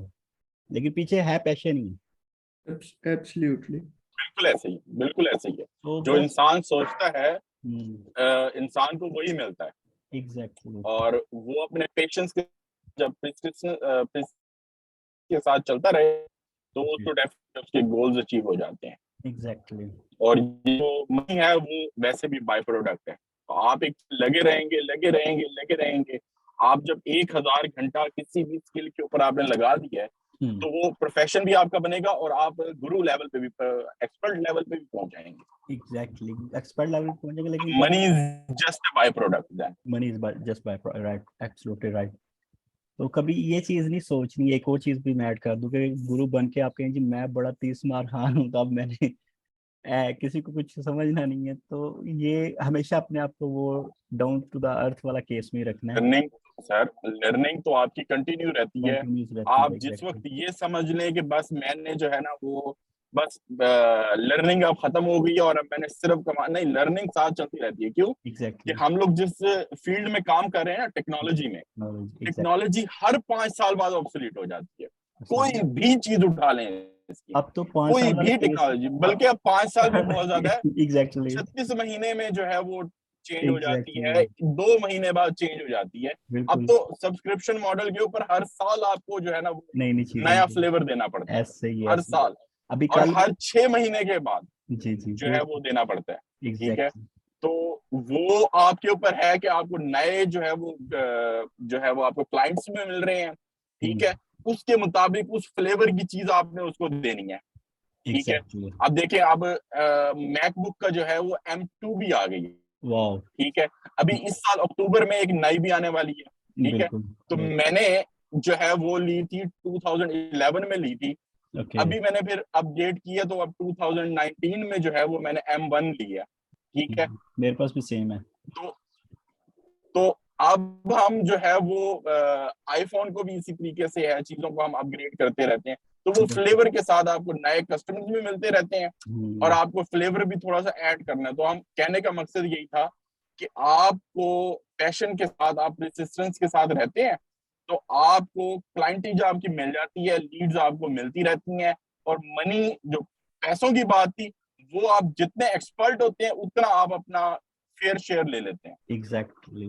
लेकिन पीछे है पैशन ही। एब्सोल्युटली। बिल्कुल ऐसे ही, बिल्कुल ऐसे ही है। तो जो बस इंसान सोचता है इंसान को वही मिलता है। एग्जैक्टली और वो अपने पेशेंस के, जब प्रिस्क्रिप्शन के साथ चलता रहे तो उसको डेफिनेटली उसके गोल्स अचीव हो जाते हैं। एग्जैक्टली और जो मनी है वो वैसे भी बाय प्रोडक्ट है। तो आप एक लगे रहेंगे, लगे रहेंगे, लगे रहेंगे। आप जब 1000 घंटा किसी भी स्किल के ऊपर आपने लगा दिया है तो वो प्रोफेशन भी आपका बनेगा और आप गुरु लेवल पे भी, एक्सपर्ट लेवल पे भी पहुंच जाएंगे। एग्जैक्टली एक्सपर्ट लेवल पे पहुंचेंगे, लेकिन money is just by product then. Money is just by right, absolutely right. तो कभी ये चीज नहीं सोचनी, एक और चीज भी मैं ऐड कर दूं कि गुरु बन के आप कहें जी मैं बड़ा 30 मार खान हूं, तो अब मैंने किसी को कुछ समझना नहीं है, तो ये हमेशा अपने आप को वो डाउन टू द अर्थ वाला केस में ही रखना है। लर्निंग, सर लर्निंग तो आपकी कंटिन्यू रहती है। कंटिन्यूस रहती है, आप जिस एग्जैक्टली वक्त ये समझ लें कि बस मैंने जो है ना वो बस लर्निंग अब खत्म हो गई है और अब मैंने सिर्फ नहीं, लर्निंग साथ चलती रहती है। क्यों? कि एग्जैक्टली हम लोग जिस फील्ड में काम कर रहे हैं ना, टेक्नोलॉजी में, एग्जैक्टली टेक्नोलॉजी हर 5 साल बाद ऑब्सोलीट हो जाती है। कोई भी चीज उठा लें इसकी, अब तो 5 कोई साल वाले भी फेस टेक्नोलॉजी, बल्कि अब 5 साल भी बहुत ज्यादा है। एग्जैक्टली 36 महीने में जो है वो चेंज हो जाती है, एग्जैक्टली 2 महीने बाद चेंज हो जाती है। अब बिल्कुल तो सब्सक्रिप्शन मॉडल के ऊपर हर साल आपको जो है ना वो नई नई चीजें नया फ्लेवर देना पड़ता है, ऐसे ही हर ऐसे ही। साल। अभी और कल हर 6 महीने के बाद जी जी जो है वो देना पड़ता है। ठीक है, एग्जैक्टली तो वो आपके ऊपर है कि आपको नए जो है वो आपको क्लाइंट्स में मिल रहे हैं। ठीक है, उसके मुताबिक उस फ्लेवर की चीज आपने उसको देनी है। ठीक है, एग्जैक्टली अब देखिए, अब मैकबुक का जो है वो M2 भी आ गई है। वाओ ठीक है, अभी इस साल अक्टूबर में एक नई भी आने वाली है। ठीक है, बिल्कुल तो मैंने जो है वो ली थी 2011 में ली थी। ओके अभी मैंने फिर अपडेट किया तो अब 2019 में जो है वो मैंने M1 लिया। ठीक है, मेरे पास भी सेम है तो तो अब हम जो है वो आईफोन को भी इसी तरीके से है, चीजों को हम अपग्रेड करते रहते हैं, तो वो फ्लेवर के साथ आपको नए कस्टमर्स भी मिलते रहते हैं और आपको फ्लेवर भी थोड़ा सा ऐड करना है। तो हम कहने का मकसद यही था कि आपको पैशन के साथ, आप रेसिस्टेंस के साथ रहते हैं तो आपको क्लाइंटेज आपकी मिल जाती है, लीड्स आपको मिलती रहती हैं, और मनी, जो पैसों की बात थी, वो आप जितने एक्सपर्ट होते हैं उतना आप अपना फेयर शेयर ले लेते हैं। एग्जैक्टली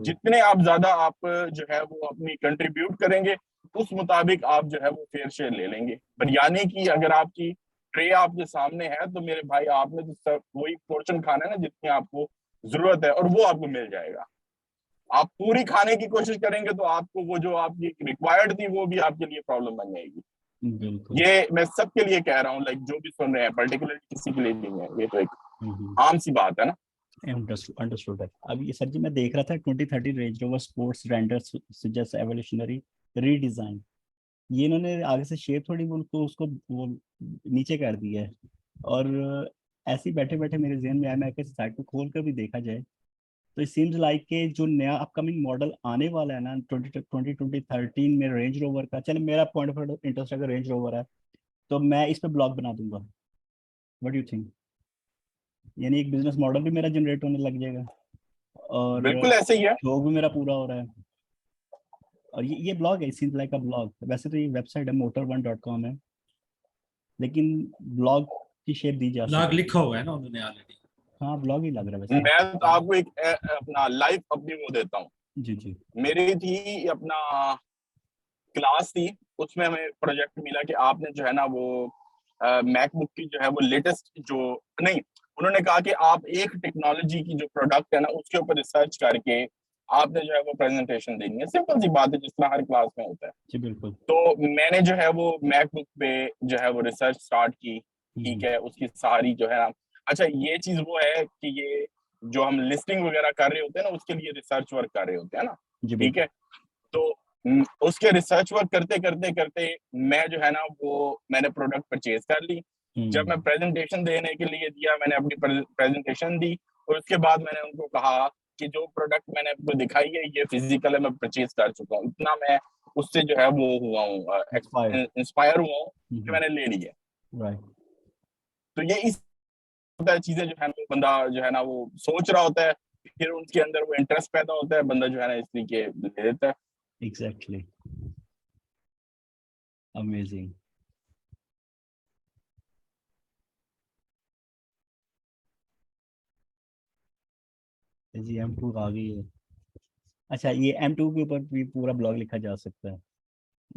जितने आप ज्यादा आप जो है वो अपनी कंट्रीब्यूट करेंगे, उस मुताबिक आप जो है वो फेयर शेयर ले लेंगे। पर यानी कि अगर आपकी ट्रे आपके सामने है तो मेरे भाई आपने तो सब वही पोर्शन खाना है ना जितनी आपको जरूरत है, और वो आपको मिल जाएगा। आप पूरी खाने की कोशिश करेंगे तो आपको वो जो आपकी रिक्वायर्ड थी वो भी आपके लिए प्रॉब्लम बन जाएगी। बिल्कुल ये मैं सबके लिए कह रहा हूँ, लाइक जो भी सुन रहे हैं, पर्टिकुलर किसी के लिए नहीं है, ये तो एक आम सी बात है ना। अंडरस्टूड है। अब ये सर जी मैं देख रहा था 2030 range rover sports render suggest evolutionary redesign, ये इन्होंने आगे से शेप थोड़ी वो उसको वो नीचे कर दिया है। और ऐसे ही बैठे बैठे मेरे जहन में आया, मैं साइट को खोल कर भी देखा जाए तो इट सीम्स लाइक के जो नया अपकमिंग मॉडल आने वाला है ना 2013 में रेंज रोवर का, चलो मेरा पॉइंट ऑफ इंटरेस्ट अगर रेंज रोवर है तो मैं इस पे ब्लॉग बना दूंगा। What do you think? यानी एक बिजनेस मॉडल भी मेरा जनरेट होने लग जाएगा और बिल्कुल ऐसे ही है। शौक भी मेरा पूरा हो रहा है। और ये ब्लॉग है, सीम्स लाइक अ ब्लॉग। वैसे तो ये वेबसाइट है motor1.com है, लेकिन ब्लॉग की शेप दी जा ब्लॉग सकती लिखा हुआ है ना उन्होंने ऑलरेडी। है। हाँ ब्लॉग ही लग रहा है वैसे। मैं तो आपको एक अपना लाइव अपनी वो देता हूँ। जी जी मेरी थी अपना क्लास थी, उसमें हमें प्रोजेक्ट मिला कि आपने जो है ना वो मैकबुक की जो है वो लेटेस्ट जो, नहीं, उन्होंने कहा कि आप एक टेक्नोलॉजी की जो प्रोडक्ट है ना उसके ऊपर रिसर्च करके आपने जो है वो प्रेजेंटेशन देनी है। सिंपल सी बात है, जिस तरह हर क्लास में होता है। जी बिल्कुल तो मैंने जो है वो मैकबुक पे जो है वो रिसर्च स्टार्ट की। ठीक है, उसकी सारी जो है ना, अच्छा ये चीज वो है कि ये जो हम लिस्टिंग वगैरह कर रहे होते हैं ना उसके लिए रिसर्च वर्क कर रहे होते हैं ना। जी ठीक है, तो उसके रिसर्च वर्क करते करते करते मैं जो है ना वो मैंने प्रोडक्ट परचेज कर ली। जब मैं प्रेजेंटेशन देने के लिए दिया, मैंने अपनी प्रेजेंटेशन दी और उसके बाद मैंने उनको कहा कि जो प्रोडक्ट मैंने आपको दिखाई है ये फिजिकल है, मैं परचेज कर चुका हूँ। इतना मैं उससे जो है वो हुआ हूँ, इंस्पायर हुआ हूँ कि मैंने ले लिया। राइट तो ये इस होता है, चीजें जो है ना बंदा जो है ना वो सोच रहा होता है, फिर उनके अंदर वो इंटरेस्ट पैदा होता है, बंदा जो है ना इस तरीके ले लेता है। Exactly amazing. जी M2 आ गई है। अच्छा ये M2 के ऊपर भी पूरा ब्लॉग लिखा जा सकता है।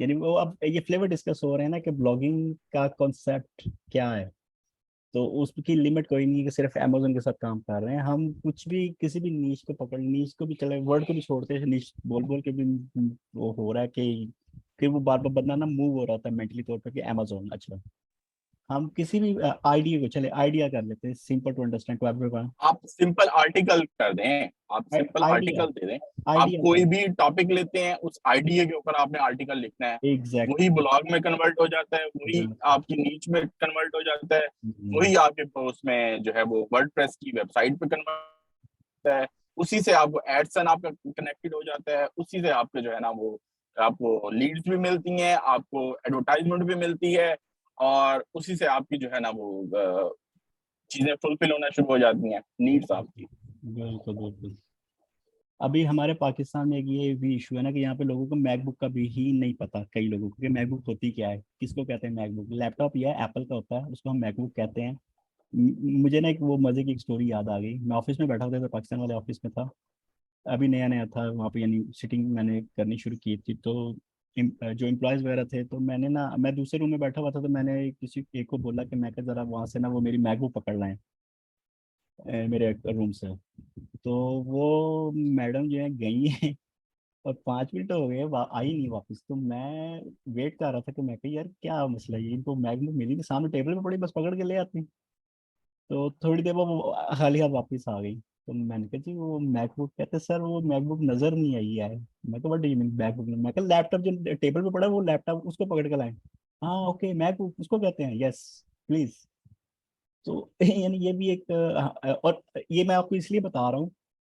यानी वो अब ये फ्लेवर डिस्कस हो रहे हैं ना कि ब्लॉगिंग का कॉन्सेप्ट क्या है, तो उसकी लिमिट कोई नहीं है कि सिर्फ अमेजोन के साथ काम कर रहे हैं हम। कुछ भी किसी भी नीश को पकड़, नीश को भी चले, वर्ड को भी छोड़ते हैं, नीश बोल बोल के भी वो हो रहा है कि वो बार बार बदला ना मूव हो रहा था मेंटली तौर पर कि अमेजोन। अच्छा हम किसी भी आइडिया को, चले आइडिया कर लेते हैं, simple to understand to everyone. आप सिंपल आर्टिकल कर दें, आप सिंपल आइडिया आर्टिकल दे दें। आप आइडिया कोई भी टॉपिक लेते हैं, उस आइडिया के ऊपर आपने आर्टिकल लिखना है, वही एग्जैक्टली ब्लॉग में कन्वर्ट हो जाता है, वही आपकी नीच में कन्वर्ट हो जाता है, वही आपके पोस्ट में जो है वो वर्डप्रेस की वेबसाइट पे कन्वर्ट होता है, उसी से आपको एडसन आपका कनेक्टेड हो जाता है, उसी से आपके जो है ना वो आपको लीड्स भी मिलती हैं, आपको एडवर्टाइजमेंट भी मिलती है, और उसी से आपकी जो है ना वो चीजें फुलफिल होना शुरू हो जाती हैं, नीड्स आपकी। बिल्कुल बिल्कुल। अभी हमारे पाकिस्तान में एक ये भी इशू है ना कि यहाँ पे लोगों को मैकबुक का भी ही नहीं पता, कई लोगों को, कि मैकबुक होती क्या है, किसको कहते हैं मैकबुक। लैपटॉप ये एप्पल का होता है, उसको हम मैकबुक कहते हैं। मुझे ना एक वो मजे की एक स्टोरी याद आ गई। मैं ऑफिस में बैठा था, तो पाकिस्तान वाले ऑफिस में था, अभी नया नया था वहाँ पे, यानी सिटिंग मैंने करनी शुरू की थी। तो जो एम्प्लॉयज़ वगैरह थे, तो मैंने ना, मैं दूसरे रूम में बैठा हुआ था, तो मैंने किसी एक को बोला कि मैं ज़रा वहाँ से ना वो मेरी मैकबुक पकड़ लाएं मेरे रूम से। तो वो मैडम जो है गई है और 5 मिनट हो गए, आई नहीं वापस। तो मैं वेट कर रहा था कि मैं कही यार क्या मसला है, इनको मैकबुक मिली नहीं, सामने टेबल पे पड़ी, बस पकड़ के ले आती। तो थोड़ी देर बाद वो खाली हाथ वापस आ गई। तो मैंने कहा जी वो मैकबुक, कहते सर वो मैकबुक नजर नहीं आई है। मैं कहा what do you mean MacBook, मैं कहा लैपटॉप जो टेबल पे पड़ा है वो लैपटॉप, उसको पकड़ के लाए। हाँ ओके मैकबुक उसको कहते हैं, यस प्लीज। तो यानी ये भी एक और ये मैं आपको इसलिए बता रहा हूँ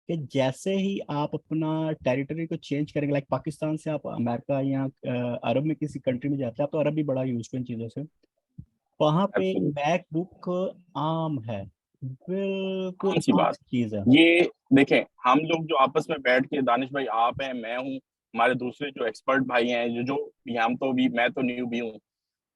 कि जैसे ही आप अपना टेरिटरी को चेंज करेंगे, लाइक पाकिस्तान से आप अमेरिका या अरब में किसी कंट्री में जाते हैं, आप तो अरब भी बड़ा यूज इन चीज़ों से, वहाँ पे Absolutely. मैकबुक आम है, बिल्कुल आम सी आम बात। चीज है। ये देखें, हम लोग जो आपस में बैठ के, दानिश भाई आप हैं, मैं हूँ, हमारे दूसरे जो एक्सपर्ट भाई हैं, जो जो भी, हम तो भी, मैं तो न्यू भी हूँ,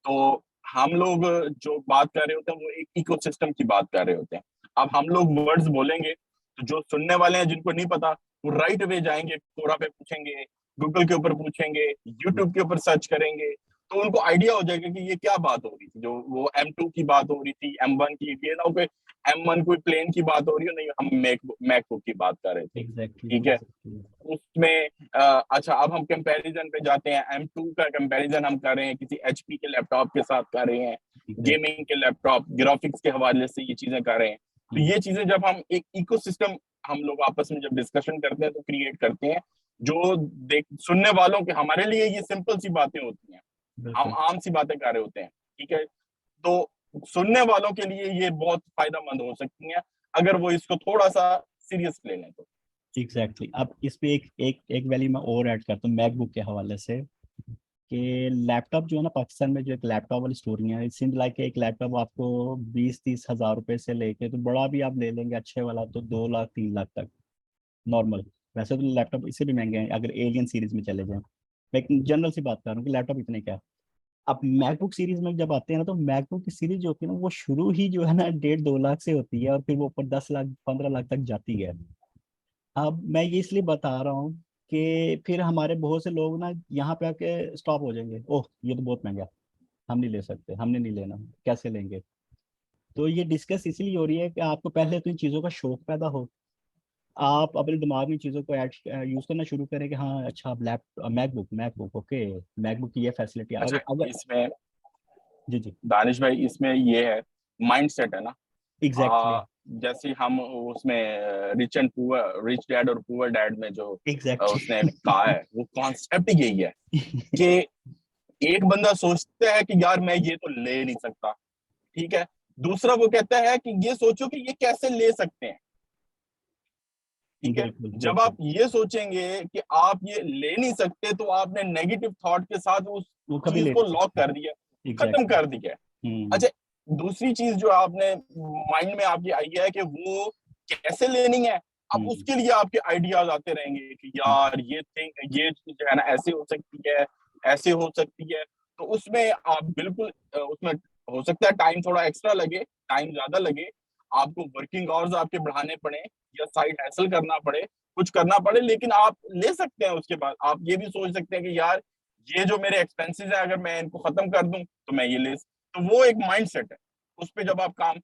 तो हम लोग जो बात कर रहे होते हैं वो एक इकोसिस्टम की बात कर रहे होते हैं। अब हम लोग वर्ड्स बोलेंगे तो जो सुनने वाले हैं जिनको नहीं पता, वो राइट वे जाएंगे, कोरा पे पूछेंगे, गूगल के ऊपर पूछेंगे, यूट्यूब के ऊपर सर्च करेंगे, तो उनको आइडिया हो जाएगा कि ये क्या बात हो रही थी। जो वो M2 की बात हो रही थी, M1 की, ये ना कोई M1 कोई प्लेन की बात हो रही हो, नहीं, हम मैकबुक की बात कर रहे थे। एग्जैक्टली ठीक है, एग्जैक्टली। उसमें अच्छा, अब हम कंपैरिजन पे जाते हैं। M2 का कंपैरिजन हम कर रहे हैं किसी HP के लैपटॉप के साथ कर रहे हैं, गेमिंग के लैपटॉप, ग्राफिक्स के हवाले से ये चीजें कर रहे हैं। तो ये चीजें जब हम एक इकोसिस्टम, हम लोग आपस में जब डिस्कशन करते हैं तो क्रिएट करते हैं, जो देख सुनने वालों के, हमारे लिए ये सिंपल सी बातें होती हैं, हम आम सी बातें कर रहे होते हैं। ठीक है, तो सुनने वालों के लिए ये बहुत फायदेमंद हो सकती हैं अगर वो इसको थोड़ा सा सीरियस ले लें तो। एग्जैक्टली। अब इस पे एक एक एक वैल्यू मैं और ऐड करता हूँ मैकबुक के हवाले से, कि लैपटॉप जो है ना, पाकिस्तान में जो एक लैपटॉप वाली स्टोरी है, इट सीम्स लाइक एक लैपटॉप आपको 20-30 हज़ार रुपए से लेके, तो बड़ा भी आप ले लेंगे अच्छे वाला तो 2 लाख 3 लाख तक नॉर्मल। वैसे तो लैपटॉप इससे भी महंगे हैं अगर एलियन सीरीज में चले जाएं। मैं एक जनरल सी बात कर रहा हूँ कि लैपटॉप इतने क्या है। अब मैकबुक सीरीज में जब आते हैं ना, तो मैकबुक की सीरीज जो होती है ना, वो शुरू ही जो है ना 1.5-2 लाख से होती है, और फिर वो ऊपर 10 लाख 15 लाख तक जाती है। अब मैं ये इसलिए बता रहा हूँ कि फिर हमारे बहुत से लोग ना यहाँ पे आके स्टॉप हो जाएंगे, ओह ये तो बहुत महंगा है, हम नहीं ले सकते, हमने नहीं लेना, कैसे लेंगे। तो ये डिस्कस इसलिए हो रही है कि आपको पहले तो इन चीज़ों का शौक पैदा हो, आप अपने दिमाग में चीज़ों को ऐड यूज़ करना शुरू करें कि हाँ अच्छा अब मैकबुक मैकबुक ओके, मैकबुक की ये फैसिलिटी अच्छा, अगर अगर इसमें जी जी दानिश भाई, इसमें ये है, माइंडसेट है ना। एग्जैक्टली जैसे हम उसमें रिच डैड और पुअर डैड में जो उसने एग्जैक्टली। कहा है, वो कॉन्सेप्ट यही है कि एक बंदा सोचता है कि यार मैं ये तो ले नहीं सकता, ठीक है, दूसरा वो कहता है कि ये सोचो कि ये कैसे ले सकते हैं। ठीक है, बिल्कुल जब आप बिल्कुल, ये सोचेंगे कि आप ये ले नहीं सकते, तो आपने नेगेटिव थॉट के साथ उस वो कभी चीज ले को नहीं लॉक सकते। कर दिया, खत्म एग्जैक्टली। कर दिया। अच्छा, दूसरी चीज जो आपने माइंड में आपकी आई है कि वो कैसे लेनी है, अब उसके लिए आपके आइडियाज आते रहेंगे कि यार ये थिंग, ये चीज जो है ना ऐसे हो सकती है, ऐसे हो सकती है। तो उसमें आप बिल्कुल उसमें हो सकता है टाइम थोड़ा एक्स्ट्रा लगे, टाइम ज्यादा लगे, आपको वर्किंग आवर्स आपके बढ़ाने पड़े, या साइड हैसल करना पड़े, कुछ करना पड़े, लेकिन आप ले सकते हैं। उसके बाद आप ये भी सोच सकते हैं कि यार ये जो मेरे एक्सपेंसेस है, अगर मैं इनको खत्म कर दूं तो मैं ये ले। तो वो एक माइंडसेट है, उस पे जब आप काम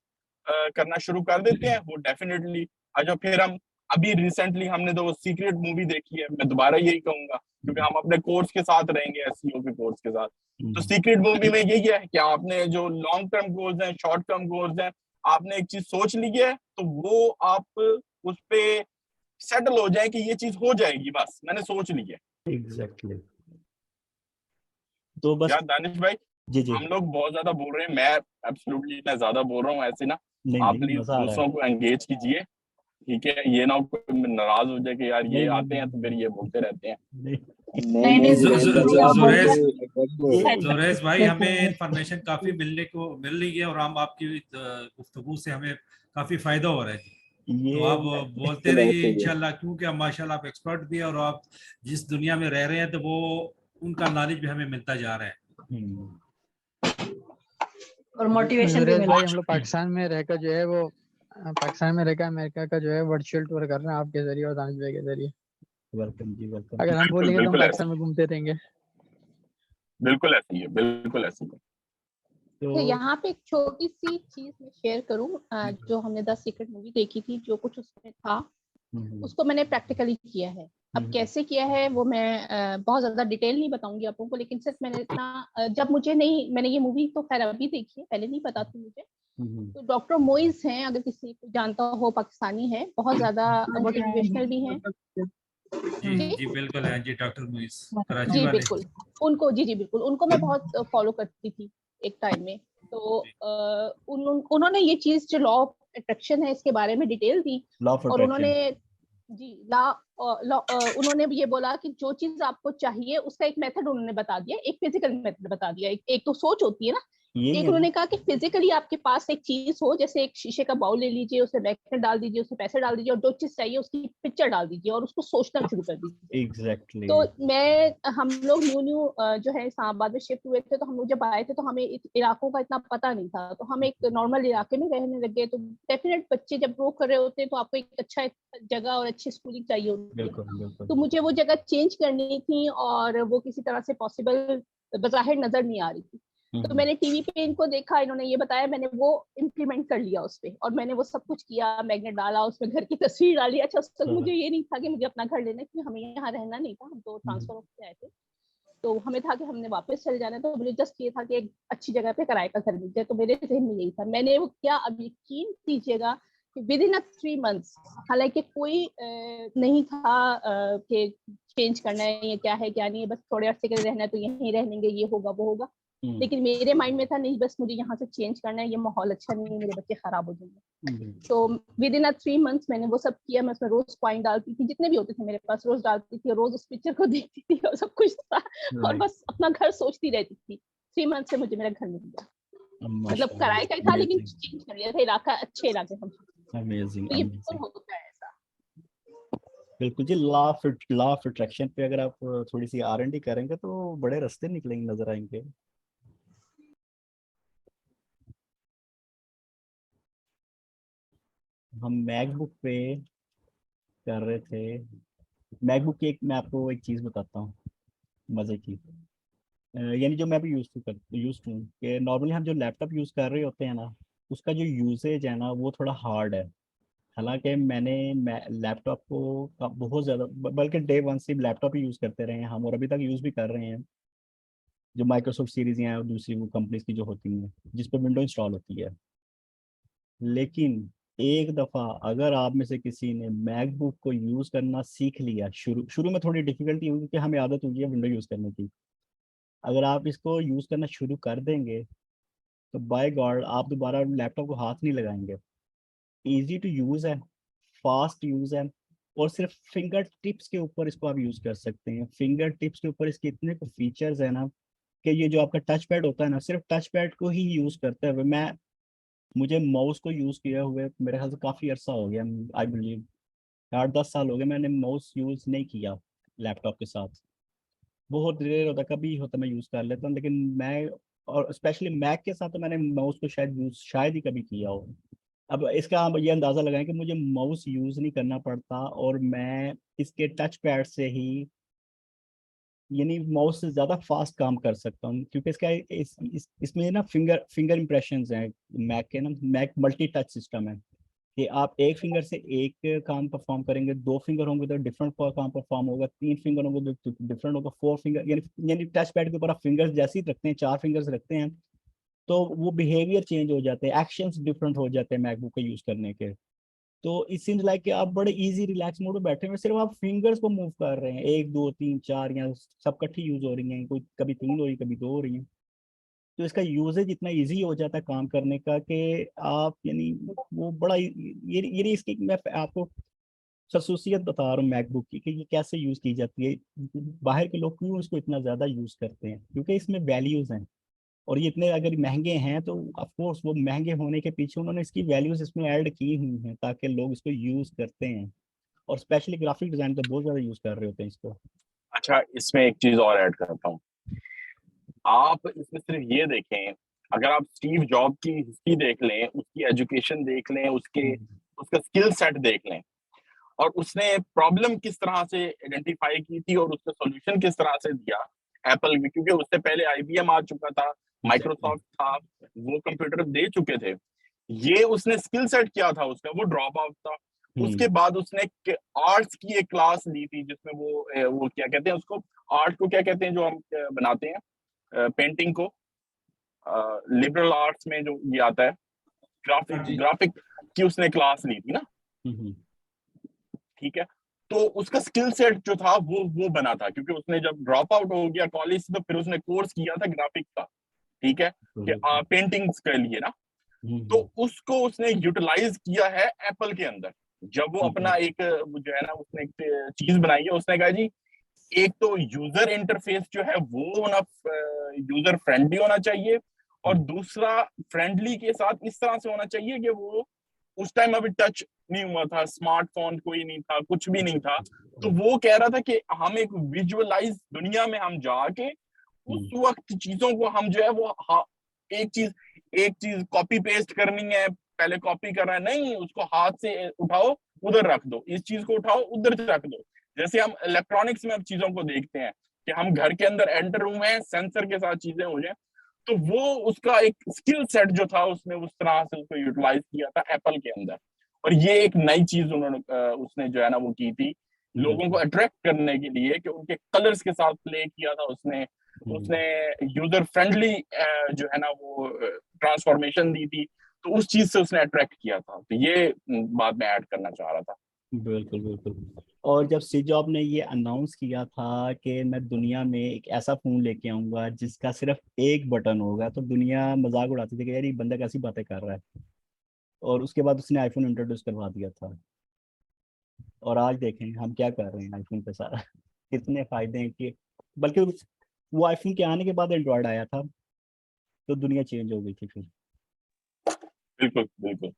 करना शुरू कर देते हैं, वो डेफिनेटली। अच्छा, फिर हम अभी रिसेंटली हमने तो वो सीक्रेट मूवी देखी है, मैं दोबारा यही कहूंगा क्योंकि हम अपने कोर्स के साथ रहेंगे, एसईओ के कोर्स के साथ। तो सीक्रेट मूवी में यही है कि आपने जो लॉन्ग टर्म गोल्स हैं, शॉर्ट टर्म गोल्स हैं, आपने एक चीज सोच ली है, तो वो आप उस पे सेटल हो जाए कि ये चीज हो जाएगी, बस मैंने सोच ली है। एग्जैक्टली। तो बस यार दानिश भाई, जी जी, हम लोग बहुत ज्यादा बोल रहे हैं, मैं एब्सोल्युटली मैं ज्यादा बोल रहा हूँ ऐसे ना, नहीं आप नहीं प्लीज मजा आ रहा है। दूसरों को एंगेज कीजिए, ठीक है, ये ना कोई नाराज हो जाए कि यार ये नहीं, आते हैं तो फिर ये बोलते रहते हैं। नहीं, जुरैस भाई, हमें इंफॉर्मेशन काफी मिल रही है और हम आपकी गुफ्तगू से हमें काफी फायदा हो रहा है। तो आप बोलते रहिए इंशाल्लाह, क्योंकि हम माशाल्लाह आप एक्सपर्ट भी हैं और आप जिस दुनिया में रह रहे हैं तो वो उनका नॉलेज भी हमें मिलता जा रहा है और मोटिवेशन भी मिला। हम लोग पाकिस्तान में रहकर जो है वो पाकिस्तान में रहकर अमेरिका का जो है वर्चुअल टूर कर रहे हैं आपके जरिए और दानिश भाई के जरिए। वेलकम जी, वेलकम। अगर हम बोलेंगे तो हम पाकिस्तान में घूमते रहेंगे। बिल्कुल ऐसी है, बिल्कुल ऐसी है। तो यहाँ पे एक छोटी सी चीज मैं शेयर करूं, जो हमने द सीक्रेट मूवी देखी थी, जो कुछ उसमें था उसको मैंने प्रैक्टिकली किया है। अब कैसे किया है वो मैं बहुत ज्यादा डिटेल नहीं बताऊंगी आप लोगों को, लेकिन सिर्फ मैंने इतना, जब मुझे नहीं, मैंने ये मूवी तो खैर अभी देखी है, पहले नहीं पता थी मुझे। तो डॉक्टर मोइज हैं, अगर किसी को जानता हो, पाकिस्तानी है, बहुत ज्यादा मोटिवेशनल भी हैं। जी बिल्कुल है जी, डॉक्टर मोइज कराची जी वाले। बिल्कुल, उनको जी बिल्कुल, उनको मैं बहुत फॉलो करती थी एक टाइम में। तो उन्होंने ये चीज जो लॉ ऑफ अट्रैक्शन है इसके बारे में डिटेल दी, और उन्होंने उन्होंने ये बोला कि जो चीज आपको चाहिए उसका एक मेथड उन्होंने बता दिया, एक फिजिकल मेथड बता दिया। एक तो सोच होती है ना, एक उन्होंने कहा कि फिजिकली आपके पास एक चीज हो, जैसे एक शीशे का बाउल ले लीजिए, उसमें मैग्नेट डाल दीजिए, उसमें पैसे डाल दीजिए, और जो चीज चाहिए उसकी पिक्चर डाल दीजिए और उसको सोचना शुरू कर दीजिए। एग्जैक्टली। तो हम लोग न्यू जो है इस्लामाबाद में शिफ्ट हुए थे, तो हम लोग जब आए थे तो हमें इलाकों का इतना पता नहीं था, तो हम एक नॉर्मल इलाके में रहने लगे। तो डेफिनेट बच्चे जब ग्रो कर रहे होते हैं तो आपको एक अच्छा जगह और अच्छी स्कूलिंग चाहिए होती है। तो मुझे वो जगह चेंज करनी थी और वो किसी तरह से पॉसिबल बज़ाहिर नजर नहीं आ रही थी। तो मैंने टीवी पे इनको देखा, इन्होंने ये बताया, मैंने वो इम्प्लीमेंट कर लिया उस पे, और मैंने वो सब कुछ किया, मैग्नेट डाला, उसमें घर की तस्वीर डाली। अच्छा, उस तक मुझे ये नहीं था कि मुझे अपना घर लेना है, क्योंकि हमें यहाँ रहना नहीं था, हम तो ट्रांसफर होकर आए थे। तो हमें था कि हमने वापस चले जाना है, तो मुझे जस्ट ये था कि एक अच्छी जगह पे किराए का घर मिल जाए। तो मेरे जहन में यही था, मैंने वो किया। अब यकीन कीजिएगा कि विद इन 3 मंथ्स, हालांकि कोई नहीं था कि चेंज करना है या क्या है क्या नहीं है, बस थोड़े अर्से के लिए रहना है तो यहीं रह लेंगे, ये होगा वो होगा। लेकिन मेरे माइंड में था नहीं, बस मुझे यहाँ से चेंज करना है, ये माहौल अच्छा नहीं है, मेरे बच्चे खराब हो जाएंगे। तो विद इन 3 मंथ्स मैंने वो सब किया। मैं उसमें रोज पॉइंट डालती थी, जितने भी होते थे मेरे पास रोज डालती थी, और रोज उस पिक्चर को देखती थी और सब कुछ था, और बस अपना घर सोचती रहती थी। 3 मंथ से मुझे मेरा घर मिल गया, मतलब किराए का ही था लेकिन चेंज कर लिया था इलाका, अच्छे इलाके हम। अमेजिंग, तो ये बिल्कुल होता है ऐसा। बिल्कुल जी। लॉ ऑफ अट्रैक्शन पे अगर आप थोड़ी सी R&D करेंगे तो बड़े रास्ते निकलेंगे, नजर आएंगे। हम मैकबुक पे कर रहे थे। मैकबुक की मैं आपको एक चीज बताता हूँ मजे की। यानी जो मैं भी यूज हूँ कि नॉर्मली हम जो लैपटॉप यूज कर रहे होते हैं ना, उसका जो यूसेज है ना वो थोड़ा हार्ड है। हालांकि मैंने लैपटॉप को बहुत ज़्यादा, बल्कि डे 1 से लैपटॉप ही यूज़ करते रहे हैं हम, और अभी तक यूज़ भी कर रहे हैं, जो माइक्रोसॉफ्ट सीरीज हैं और दूसरी वो कंपनीज की जो होती हैं जिस पर विंडो इंस्टॉल होती है। लेकिन एक दफ़ा अगर आप में से किसी ने मैकबुक को यूज़ करना सीख लिया, शुरू शुरू में थोड़ी डिफिकल्टी होगी क्योंकि हमें आदत होगी है विंडो यूज़ करने की। अगर आप इसको यूज़ करना शुरू कर देंगे तो बाय गॉड आप दोबारा लैपटॉप को हाथ नहीं लगाएंगे। ईजी टू यूज़ है, फास्ट यूज़ है, और सिर्फ फिंगर टिप्स के ऊपर इसको आप यूज़ कर सकते हैं। फिंगर टिप्स के ऊपर इसके इतने फीचर्स है ना कि ये जो आपका टच पैड होता है ना, सिर्फ टच पैड को ही यूज़ करते हुए मुझे माउस को यूज़ किया हुए मेरे ख्याल से काफ़ी अर्सा हो गया। आई बिलीव 8-10 साल हो गए मैंने माउस यूज़ नहीं किया लैपटॉप के साथ। बहुत रेयर होता, कभी होता मैं यूज़ कर लेता हूँ, लेकिन मैं, और स्पेशली मैक के साथ तो मैंने माउस को शायद ही कभी किया हो। अब इसका आप ये अंदाज़ा लगाएं कि मुझे माउस यूज़ नहीं करना पड़ता और मैं इसके टच पैड से ही, यानी माउस से ज़्यादा फास्ट काम कर सकता हूँ, क्योंकि इसमें ना फिंगर इंप्रेशंस हैं। मैक के ना, मैक मल्टी टच सिस्टम है कि आप एक फिंगर से एक काम परफॉर्म करेंगे, 2 फिंगर होंगे तो डिफरेंट काम परफॉर्म होगा, 3 फिंगर होंगे तो डिफरेंट होगा, 4 फिंगर, यानी टच पैड के ऊपर आप फिंगर्स जैसे ही रखते हैं, 4 फिंगर्स रखते हैं तो वो बिहेवियर चेंज हो जाते हैं, एक्शंस डिफरेंट हो जाते हैं मैकबुक का यूज करने के। तो इट सीम्स लाइक कि आप बड़े इजी रिलैक्स मोड में बैठे हुए, सिर्फ आप फिंगर्स को मूव कर रहे हैं, 1 2 3 4 या सब इकट्ठी यूज हो रही हैं, कोई कभी 3 हो रही, कभी 2 हो रही हैं। तो इसका यूजेज इतना इजी हो जाता है काम करने का कि आप यानी वो बड़ा ये इसकी मैं आपको खसूसियत बता रहा हूँ मैकबुक की कि ये कैसे यूज की जाती है। बाहर के लोग क्यों इसको इतना ज्यादा यूज करते हैं, क्योंकि इसमें वैल्यूज हैं, और ये इतने अगर महंगे हैं तो ऑफ कोर्स वो महंगे होने के पीछे उन्होंने इसकी वैल्यूज इसमें ऐड की हुई हैं ताकि लोग इसको यूज करते हैं, और स्पेशली ग्राफिक डिजाइन तो बहुत ज्यादा यूज कर रहे होते हैं इसको। अच्छा, इसमें एक चीज और ऐड करता हूँ। आप इसमें सिर्फ ये देखें, अगर आप स्टीव जॉब की हिस्ट्री देख लें, उसकी एजुकेशन देख लें, उसका स्किल सेट देख लें, और उसने प्रॉब्लम किस तरह से आइडेंटिफाई की थी और उसका सॉल्यूशन किस तरह से दिया एप्पल में, क्योंकि उससे पहले IBM आ चुका था, माइक्रोसॉफ्ट था, वो कंप्यूटर दे चुके थे। ये उसने स्किल सेट किया था उसका, वो ड्रॉप आउट था। उसके बाद उसने आर्ट्स की एक क्लास ली थी जिसमें वो क्या कहते हैं उसको, आर्ट को क्या कहते हैं जो हम बनाते हैं पेंटिंग को, लिबरल आर्ट्स में जो ये आता है, ग्राफिक की उसने क्लास ली थी ना। ठीक है, तो उसका स्किल सेट जो था वो बना था, क्योंकि उसने जब ड्रॉप आउट हो गया कॉलेज से तो फिर उसने कोर्स किया था ग्राफिक का, ठीक है, कि पेंटिंग्स के लिए ना। तो उसको उसने यूटिलाइज किया है एप्पल के अंदर। जब वो अपना एक जो है ना उसने एक चीज बनाई है, उसने कहा जी एक तो यूजर इंटरफेस जो है वो होना, यूजर फ्रेंडली होना चाहिए, और दूसरा फ्रेंडली के साथ इस तरह से होना चाहिए कि वो उस टाइम अभी टच नहीं हुआ था, स्मार्टफोन कोई नहीं था, कुछ भी नहीं था। तो वो कह रहा था कि हम एक विजुअलाइज दुनिया में हम जाके उस वक्त चीजों को हम जो है वो एक चीज कॉपी पेस्ट करनी है, पहले कॉपी करना है नहीं, उसको हाथ से उठाओ उधर रख दो, इस चीज को उठाओ उधर रख दो। जैसे हम इलेक्ट्रॉनिक्स में अब चीजों को देखते हैं कि हम घर के अंदर एंटर हुए हैं, सेंसर के साथ चीजें हो जाए, तो वो उसका एक स्किल सेट जो था उसने उस तरह से उसको यूटिलाइज किया था एप्पल के अंदर। और ये एक नई चीज उसने जो है ना वो की थी लोगों को अट्रैक्ट करने के लिए, कि उनके कलर्स के साथ प्ले किया था उसने यूजर फ्रेंडली जो है ना वो ट्रांसफॉर्मेशन दी थी, तो उस चीज से उसने अट्रैक्ट किया था। तो ये बात मैं ऐड करना चाह रहा था। बिल्कुल बिल्कुल। और जब स्टीव जॉब ने ये अनाउंस किया था कि मैं दुनिया में एक ऐसा फोन लेके आऊंगा जिसका सिर्फ एक बटन होगा, तो दुनिया मजाक उड़ाती थी कि यार ये बंदा कैसी बातें कर रहा है। और उसके बाद उसने आईफोन इंट्रोड्यूस करवा दिया था, और आज देखें हम क्या कर रहे हैं आईफोन पे सारा कितने फायदे हैं कि, बल्कि वो आईफोन के आने के बाद एंड्रॉयड आया था तो दुनिया चेंज हो गई थी फिर। बिल्कुल बिल्कुल।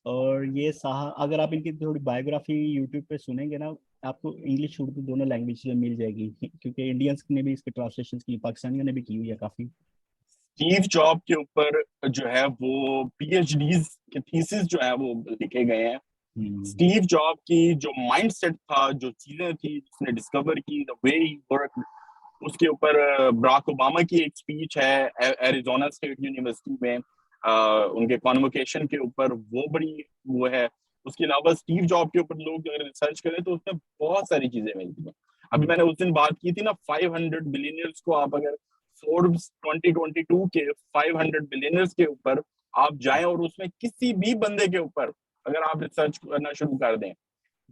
और ये अगर आप इनकी थोड़ी बायोग्राफी यूट्यूब पे सुनेंगे ना, आपको इंग्लिश उर्दू दोनों लैंग्वेज में मिल जाएगी, क्योंकि इंडियंस ने भी इसके ट्रांसलेशन की, पाकिस्तानियों ने भी की हुई है काफी। स्टीव जॉब के ऊपर जो है वो PhDs के थीसिस जो है वो लिखे गए हैं। स्टीव जॉब की जो माइंडसेट था, जो चीजें थी जिसने डिस्कवर की, द वे ही वर्क, उसके ऊपर बराक ओबामा की एक स्पीच है एरिजोना स्टेट यूनिवर्सिटी में उनके कॉन्वोकेशन के ऊपर, वो बड़ी वो है। उसके अलावा स्टीव जॉब के ऊपर लोग अगर रिसर्च करें तो उसमें बहुत सारी चीजें मिलती हैं। अभी मैंने उस दिन बात की थी ना 500 बिलियनर्स को, आप अगर फोर्ब्स 2022 के 500 बिलियनर्स के ऊपर आप जाएं और उसमें किसी भी बंदे के ऊपर अगर आप रिसर्च करना शुरू कर दें,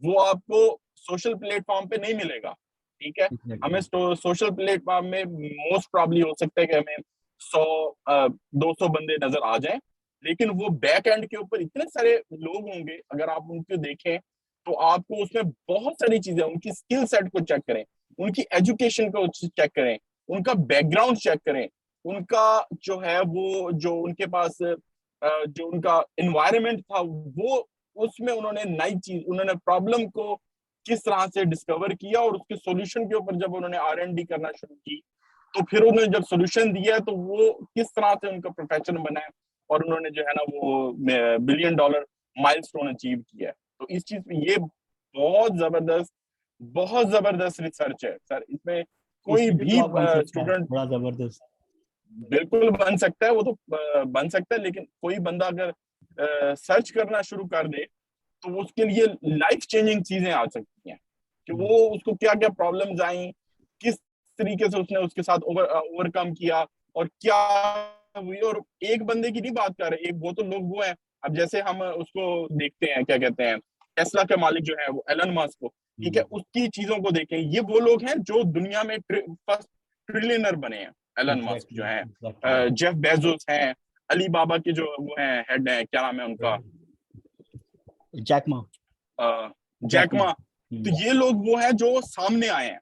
वो आपको सोशल प्लेटफॉर्म पे नहीं मिलेगा। ठीक है, हमें सोशल प्लेटफॉर्म में मोस्ट प्रॉब्ली हो सकता है कि हमें 100-200 बंदे नजर आ जाएं, लेकिन वो बैक एंड के ऊपर इतने सारे लोग होंगे, अगर आप उनको देखें तो आपको उसमें बहुत सारी चीजें, उनकी स्किल सेट को चेक करें, उनकी एजुकेशन को चेक करें, उनका बैकग्राउंड चेक करें, उनका जो है वो जो उनके पास जो उनका एनवायरनमेंट था, वो उसमें उन्होंने नई चीज, उन्होंने प्रॉब्लम को किस तरह से डिस्कवर किया और उसके सॉल्यूशन के ऊपर जब उन्होंने R&D करना शुरू की, तो फिर उन्होंने जब सॉल्यूशन दिया तो वो किस तरह से उनका प्रोफेशन बना है और उन्होंने जो है ना वो $1 बिलियन माइलस्टोन अचीव किया है। तो इस चीज में ये बहुत जबरदस्त रिसर्च है सर। इसमें कोई भी स्टूडेंट बड़ा जबरदस्त बिल्कुल बन सकता है, वो तो बन सकता है, लेकिन कोई बंदा अगर सर्च करना शुरू कर दे तो उसके लिए लाइफ चेंजिंग चीजें आ सकती हैं, कि वो उसको क्या क्या प्रॉब्लम्स आई, किस तरीके से उसने उसके साथ ओवरकम किया और क्या हुई। और एक बंदे की नहीं बात कर रहे, एक वो तो लोग वो है, अब जैसे हम उसको देखते हैं क्या कहते हैं टेस्ला के मालिक जो है वो एलन मस्क को, ठीक है, उसकी चीजों को देखें, ये वो लोग हैं जो दुनिया में फर्स्ट ट्रिलियनर बने हैं। एलन मस्क जो है, exactly. जेफ बेजोस हैं, अली बाबा के जो वो हैं हेड हैं, क्या नाम है उनका, जैकमा जैक मा। तो ये लोग वो है जो सामने आए हैं,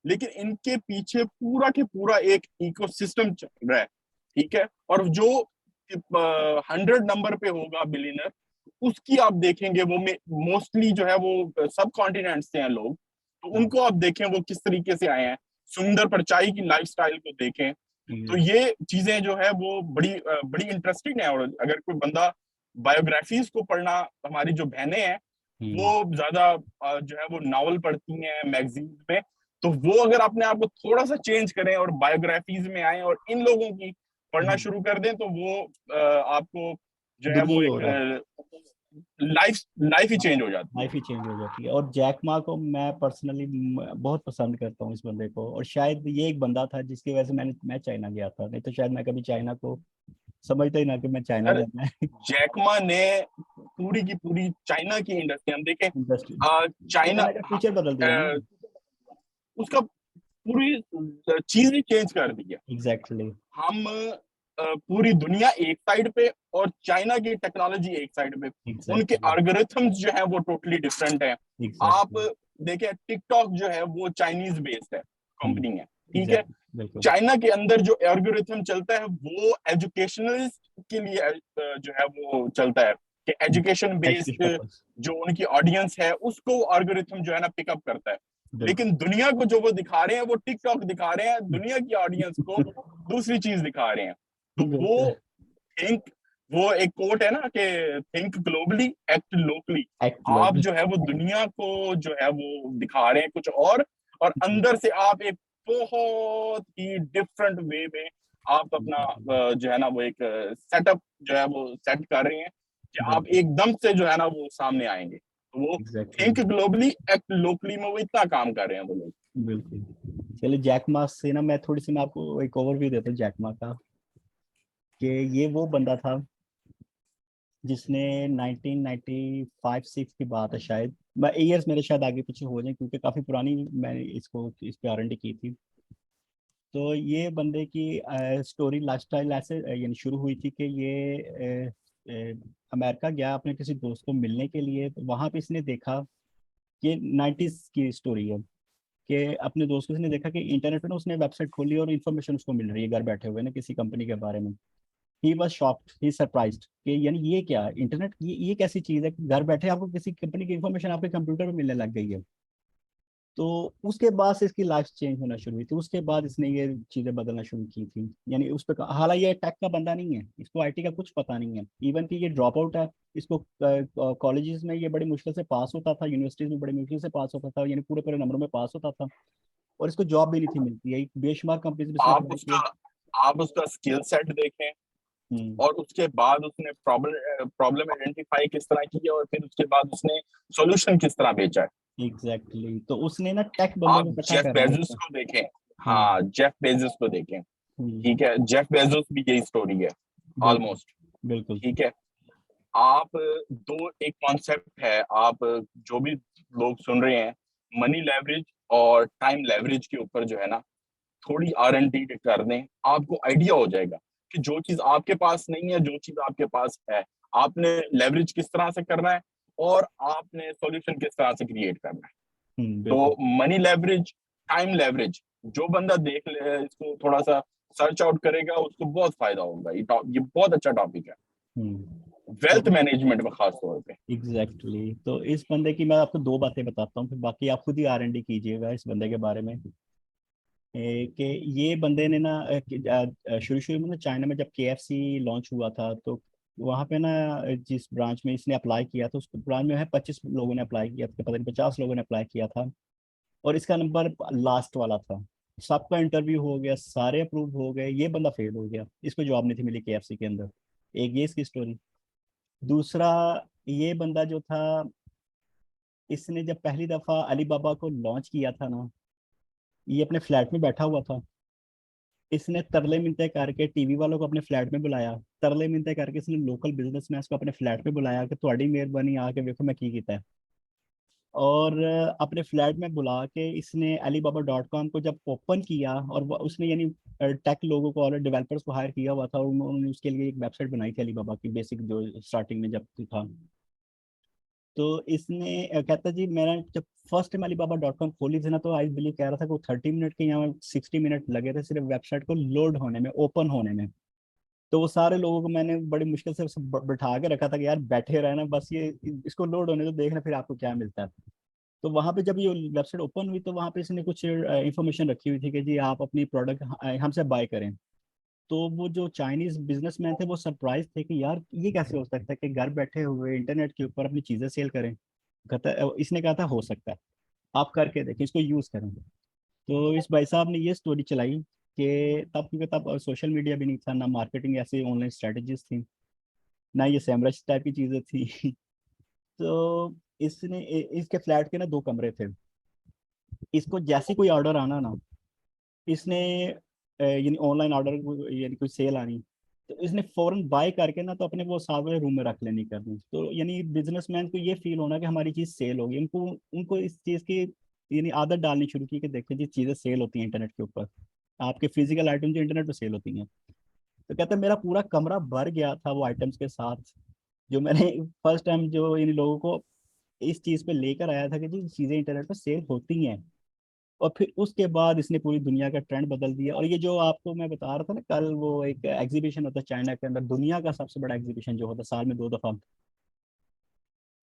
लेकिन इनके पीछे पूरा के पूरा एक इकोसिस्टम चल रहा है, ठीक है। और जो 100 नंबर पे होगा बिलियनर, उसकी आप देखेंगे वो मोस्टली जो है वो सब कॉन्टिनेंट से हैं लोग, तो उनको आप देखें वो किस तरीके से आए हैं, सुंदर पिचाई की लाइफस्टाइल को देखें, तो ये चीजें जो है वो बड़ी इंटरेस्टिंग है। और अगर कोई बंदा बायोग्राफीज को पढ़ना, हमारी जो बहनें हैं वो ज्यादा जो है वो नॉवल पढ़ती हैं मैगजीन में, तो वो अगर अपने आप को थोड़ा सा चेंज करें और बायोग्राफीज में आए और इन लोगों की पढ़ना शुरू कर दें, तो वो आपको जो है वो एक लाइफ ही चेंज हो जाती है। लाइफ ही चेंज हो जाती है। और जैक मा को मैं पर्सनली बहुत पसंद करता हूँ इस बंदे को, और शायद ये एक बंदा था जिसकी वजह से मैं चाइना गया था, नहीं तो शायद मैं कभी चाइना को समझता ही ना कि मैं चाइना जाना है। जैक मा ने पूरी की पूरी चाइना की इंडस्ट्री, हम देखें चाइना फीचर बदल दिया, उसका पूरी चीज ही चेंज कर दी है। एग्जैक्टली। हम पूरी दुनिया एक साइड पे और चाइना की टेक्नोलॉजी एक साइड पे, उनके एल्गोरिथम्स जो है वो टोटली डिफरेंट है। आप देखें टिकटॉक जो है वो चाइनीज बेस्ड है, कंपनी है, ठीक है। चाइना के अंदर जो एल्गोरिथम चलता है वो एजुकेशनल के लिए जो है वो चलता है कि एजुकेशन बेस्ड जो उनकी ऑडियंस है उसको एल्गोरिथम जो है ना पिकअप करता है। लेकिन दुनिया को जो वो दिखा रहे हैं वो टिकटॉक दिखा रहे हैं, दुनिया की ऑडियंस को दूसरी चीज दिखा रहे हैं। तो वो एक कोट है ना कि थिंक ग्लोबली एक्ट लोकली। आप जो है वो दुनिया को जो है वो दिखा रहे हैं कुछ और अंदर से आप एक बहुत ही डिफरेंट वे में आप अपना जो है ना वो एक सेटअप जो है वो सेट कर रहे हैं कि आप एकदम से जो है ना वो सामने आएंगे। तो वो थिंक ग्लोबली एक्ट लोकली में वो इतना काम कर रहे हैं वो लोग। बिल्कुल। चलिए जैक मा से ना मैं आपको एक ओवरव्यू देता हूँ जैक मा का, कि ये वो बंदा था जिसने 1995-6 की बात है शायद, मैं ईयर्स मेरे शायद आगे पीछे हो जाए क्योंकि काफ़ी पुरानी मैंने इस पे R&D की थी। तो ये बंदे की स्टोरी लाइफस्टाइल ऐसे यानी शुरू हुई थी कि ये अमेरिका गया अपने किसी दोस्त को मिलने के लिए, तो वहाँ पे इसने देखा कि 90s की स्टोरी है कि अपने दोस्त को इसने देखा कि इंटरनेट पे ना उसने वेबसाइट खोली और इन्फॉर्मेशन उसको मिल रही है घर बैठे हुए ना किसी कंपनी के बारे में। He was shocked, he surprised कि यानी ये क्या इंटरनेट, ये कैसी चीज़ है कि घर बैठे आपको किसी कंपनी की इन्फॉर्मेशन आपके कंप्यूटर पे मिलने लग गई है। तो उसके बाद से इसकी लाइफ चेंज होना शुरू हुई थी, उसके बाद इसने ये चीज़ें बदलना शुरू की थी। यानी उस पर हालांकि ये टेक का बंदा नहीं है, इसको IT का कुछ पता नहीं है, इवन कि ये ड्रॉप आउट है, इसको कॉलेजेस में ये बड़ी मुश्किल से पास होता था, यूनिवर्सिटीज में बड़ी मुश्किल से पास होता था, यानी पूरे पूरे नंबरों में पास होता था, और इसको जॉब भी नहीं थी मिलती है बेशुमार कंपनी। आप उसका स्किल सेट देखें और उसके बाद उसने प्रॉब्लम आइडेंटिफाई किस तरह की है और फिर उसके बाद उसने सॉल्यूशन किस तरह बेचा है। एग्जैक्टली। तो उसने ना टेक आप जेफ बेजोस को देखें, हाँ जेफ बेजोस को देखें, ठीक है, जेफ बेजोस भी यही स्टोरी है ऑलमोस्ट, बिल्कुल ठीक है। आप एक कॉन्सेप्ट है, आप जो भी लोग सुन रहे हैं मनी लेवरेज और टाइम लेवरेज के ऊपर जो है ना थोड़ी R&D कर दें, आपको आइडिया हो जाएगा कि जो चीज आपके पास नहीं है, जो चीज आपके पास है, आपने लेवरेज किस तरह से करना है और आपने सॉल्यूशन किस तरह से क्रिएट करना है। तो मनी लेवरेज, टाइम लेवरेज, जो बंदा देख ले इसको थोड़ा सा सर्च आउट करेगा उसको बहुत फायदा होगा। ये बहुत अच्छा टॉपिक है वेल्थ मैनेजमेंट में खास तौर पे। एग्जैक्टली। तो इस बंदे की मैं आपको 2 बातें बताता हूँ, फिर बाकी आप खुद ही R&D कीजिएगा इस बंदे के बारे में। कि ये बंदे ने ना शुरू में ना चाइना में जब KFC लॉन्च हुआ था, तो वहाँ पे ना जिस ब्रांच में इसने अप्लाई किया था उस ब्रांच में है 25 लोगों ने अप्लाई किया था, पता नहीं 50 लोगों ने अप्लाई किया था, और इसका नंबर लास्ट वाला था। सबका इंटरव्यू हो गया, सारे अप्रूव हो गए, ये बंदा फेल हो गया, इसको जॉब नहीं थी मिली KFC के अंदर। एक ये इसकी स्टोरी। दूसरा, ये बंदा जो था इसने जब पहली दफा अली बाबा को लॉन्च किया था ना, ये अपने फ्लैट में बैठा हुआ था, इसने तरले मिनते करके टीवी वालों को अपने फ्लैट में बुलाया, तरले मिनते करके इसने लोकल बिजनेसमैन को अपने फ्लैट में बुलाया कि थोड़ी मेहरबानी आके देखो मैं की कीता है। और अपने फ्लैट में बुला के इसने alibaba.com को जब ओपन किया और उसने यानी टेक लोगों को और डेवलपर्स को हायर किया हुआ था, उन्होंने उसके लिए एक वेबसाइट बनाई थी अलीबाबा की, बेसिक जो स्टार्टिंग में जब था। तो इसने कहता जी मैंने जब फर्स्ट टाइम alibaba.com खोली थी ना, तो आई बिलीव कह रहा था कि वो 30 मिनट के यहाँ 60 मिनट लगे थे सिर्फ वेबसाइट को लोड होने में, ओपन होने में। तो वो सारे लोगों को मैंने बड़ी मुश्किल से बैठा के रखा था कि यार बैठे रहना बस, ये इसको लोड होने तो देखना फिर आपको क्या मिलता है। तो वहाँ पे जब ये वेबसाइट ओपन हुई तो वहाँ पे इसने कुछ इंफॉर्मेशन रखी हुई थी कि जी आप अपनी प्रोडक्ट हमसे बाय करें। तो वो जो चाइनीज बिजनेसमैन थे वो सरप्राइज थे कि यार ये कैसे हो सकता है कि घर बैठे हुए इंटरनेट के ऊपर अपनी चीज़ें सेल करें। इसने कहा था हो सकता है, आप करके देखें, इसको यूज़ करें। तो इस भाई साहब ने ये स्टोरी चलाई कि तब, क्योंकि तब सोशल मीडिया भी नहीं था, ना मार्केटिंग ऐसे ऑनलाइन स्ट्रेटजीज थी, ना ये सैमरश टाइप की चीज़ें थी। तो इसने इसके फ्लैट के ना 2 कमरे थे। इसको जैसे कोई ऑर्डर आना ना, इसने यानी ऑनलाइन ऑर्डर यानी कोई सेल आनी, तो इसने फौरन बाय करके ना तो अपने वो साथ वाले रूम में रख लेनी करनी। तो यानी बिजनेसमैन को ये फील होना कि हमारी चीज़ सेल होगी, उनको उनको इस चीज़ की यानी आदत डालनी शुरू की कि देखिए जी चीज़ें सेल होती हैं इंटरनेट के ऊपर, आपके फिजिकल आइटम जो इंटरनेट पर सेल होती हैं। तो कहते हैं मेरा पूरा कमरा भर गया था वो आइटम्स के साथ, जो मैंने फर्स्ट टाइम जो इन लोगों को इस चीज़ पे लेकर आया था कि जी चीज़ें इंटरनेट पर सेल होती हैं। और फिर उसके बाद इसने पूरी दुनिया का ट्रेंड बदल दिया। और ये जो आपको मैं बता रहा था ना कल, वो एक एग्जीबिशन होता है चाइना के अंदर, दुनिया का सबसे बड़ा एग्जीबिशन जो होता है साल में 2 दफा,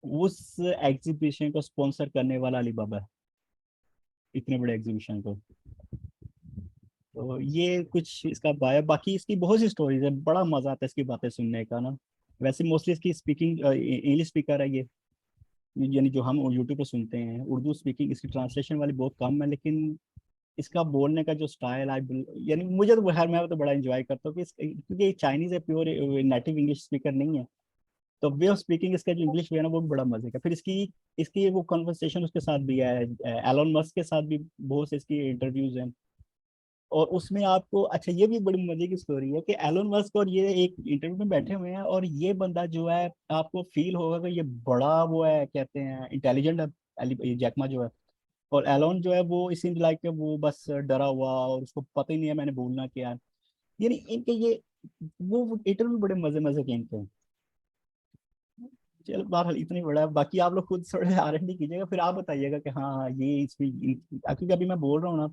उस एग्जीबिशन को स्पॉन्सर करने वाला अलीबाबा है, इतने बड़े एग्जीबिशन को। तो ये कुछ इसका बाय, बाकी इसकी बहुत सी स्टोरीज है, बड़ा मजा आता है इसकी बातें सुनने का ना। वैसे मोस्टली इसकी स्पीकिंग इंग्लिश स्पीकर है ये, यानी जो हम यूट्यूब पे सुनते हैं उर्दू स्पीकिंग, इसकी ट्रांसलेशन वाली बहुत कम है, लेकिन इसका बोलने का जो स्टाइल यानी मुझे तो हर, मैं तो बड़ा एंजॉय करता हूँ कि क्योंकि चाइनीज है, प्योर नेटिव इंग्लिश स्पीकर नहीं है, तो वे ऑफ स्पीकिंग इसका जो इंग्लिश है ना वो भी बड़ा मजे का। फिर इसकी इसकी वो कन्वर्सेशन उसके साथ भी है, एलोन मस्क के साथ भी बहुत से इसकी इंटरव्यूज हैं। और उसमें आपको, अच्छा ये भी बड़ी मजे की स्टोरी है कि एलोन मस्क और ये एक इंटरव्यू में बैठे हुए हैं, और ये बंदा जो है आपको फील होगा कि ये बड़ा वो है, कहते हैं इंटेलिजेंट है, ये जैकमा जो है। और एलोन जो है वो इसी लाइक वो बस डरा हुआ और उसको पता ही नहीं है मैंने बोलना क्या है। यानी इनके ये वो इंटरव्यू बड़े मजे मजे के इनके हैं। चलो बहरहाल इतनी बड़ा है, बाकी आप लोग खुद थोड़े R&D कीजिएगा, फिर आप बताइएगा कि हाँ ये इसमें क्योंकि अभी मैं बोल रहा हूँ ना,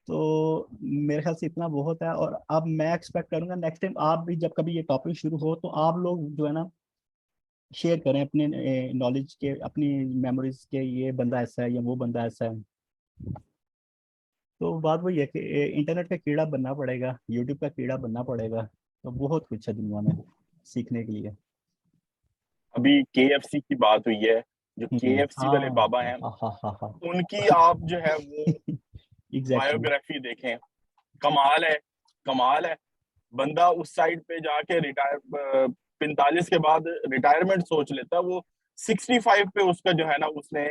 तो मेरे ख्याल से इतना बहुत है। और अब मैं एक्सपेक्ट करूंगा नेक्स्ट टाइम आप भी जब कभी ये टॉपिक शुरू हो तो आप लोग जो है ना शेयर करें अपने नॉलेज के, अपनी मेमोरीज के, ये बंदा ऐसा है या वो बंदा ऐसा है। तो बात वही है कि इंटरनेट का कीड़ा बनना पड़ेगा, यूट्यूब का कीड़ा बनना पड़ेगा, तो बहुत कुछ है दुनिया में सीखने के लिए। अभी KFC की बात हुई है, जो KFC वाले हाँ बाबा हैं, हाँ हाँ हाँ हाँ उनकी आप जो है वो एग्जैक्टली। बायोग्राफी देखें, कमाल है, कमाल है। बंदा उस साइड पे जाके 45 के बाद रिटायरमेंट सोच लेता है, वो 65 पे उसका जो है ना, उसने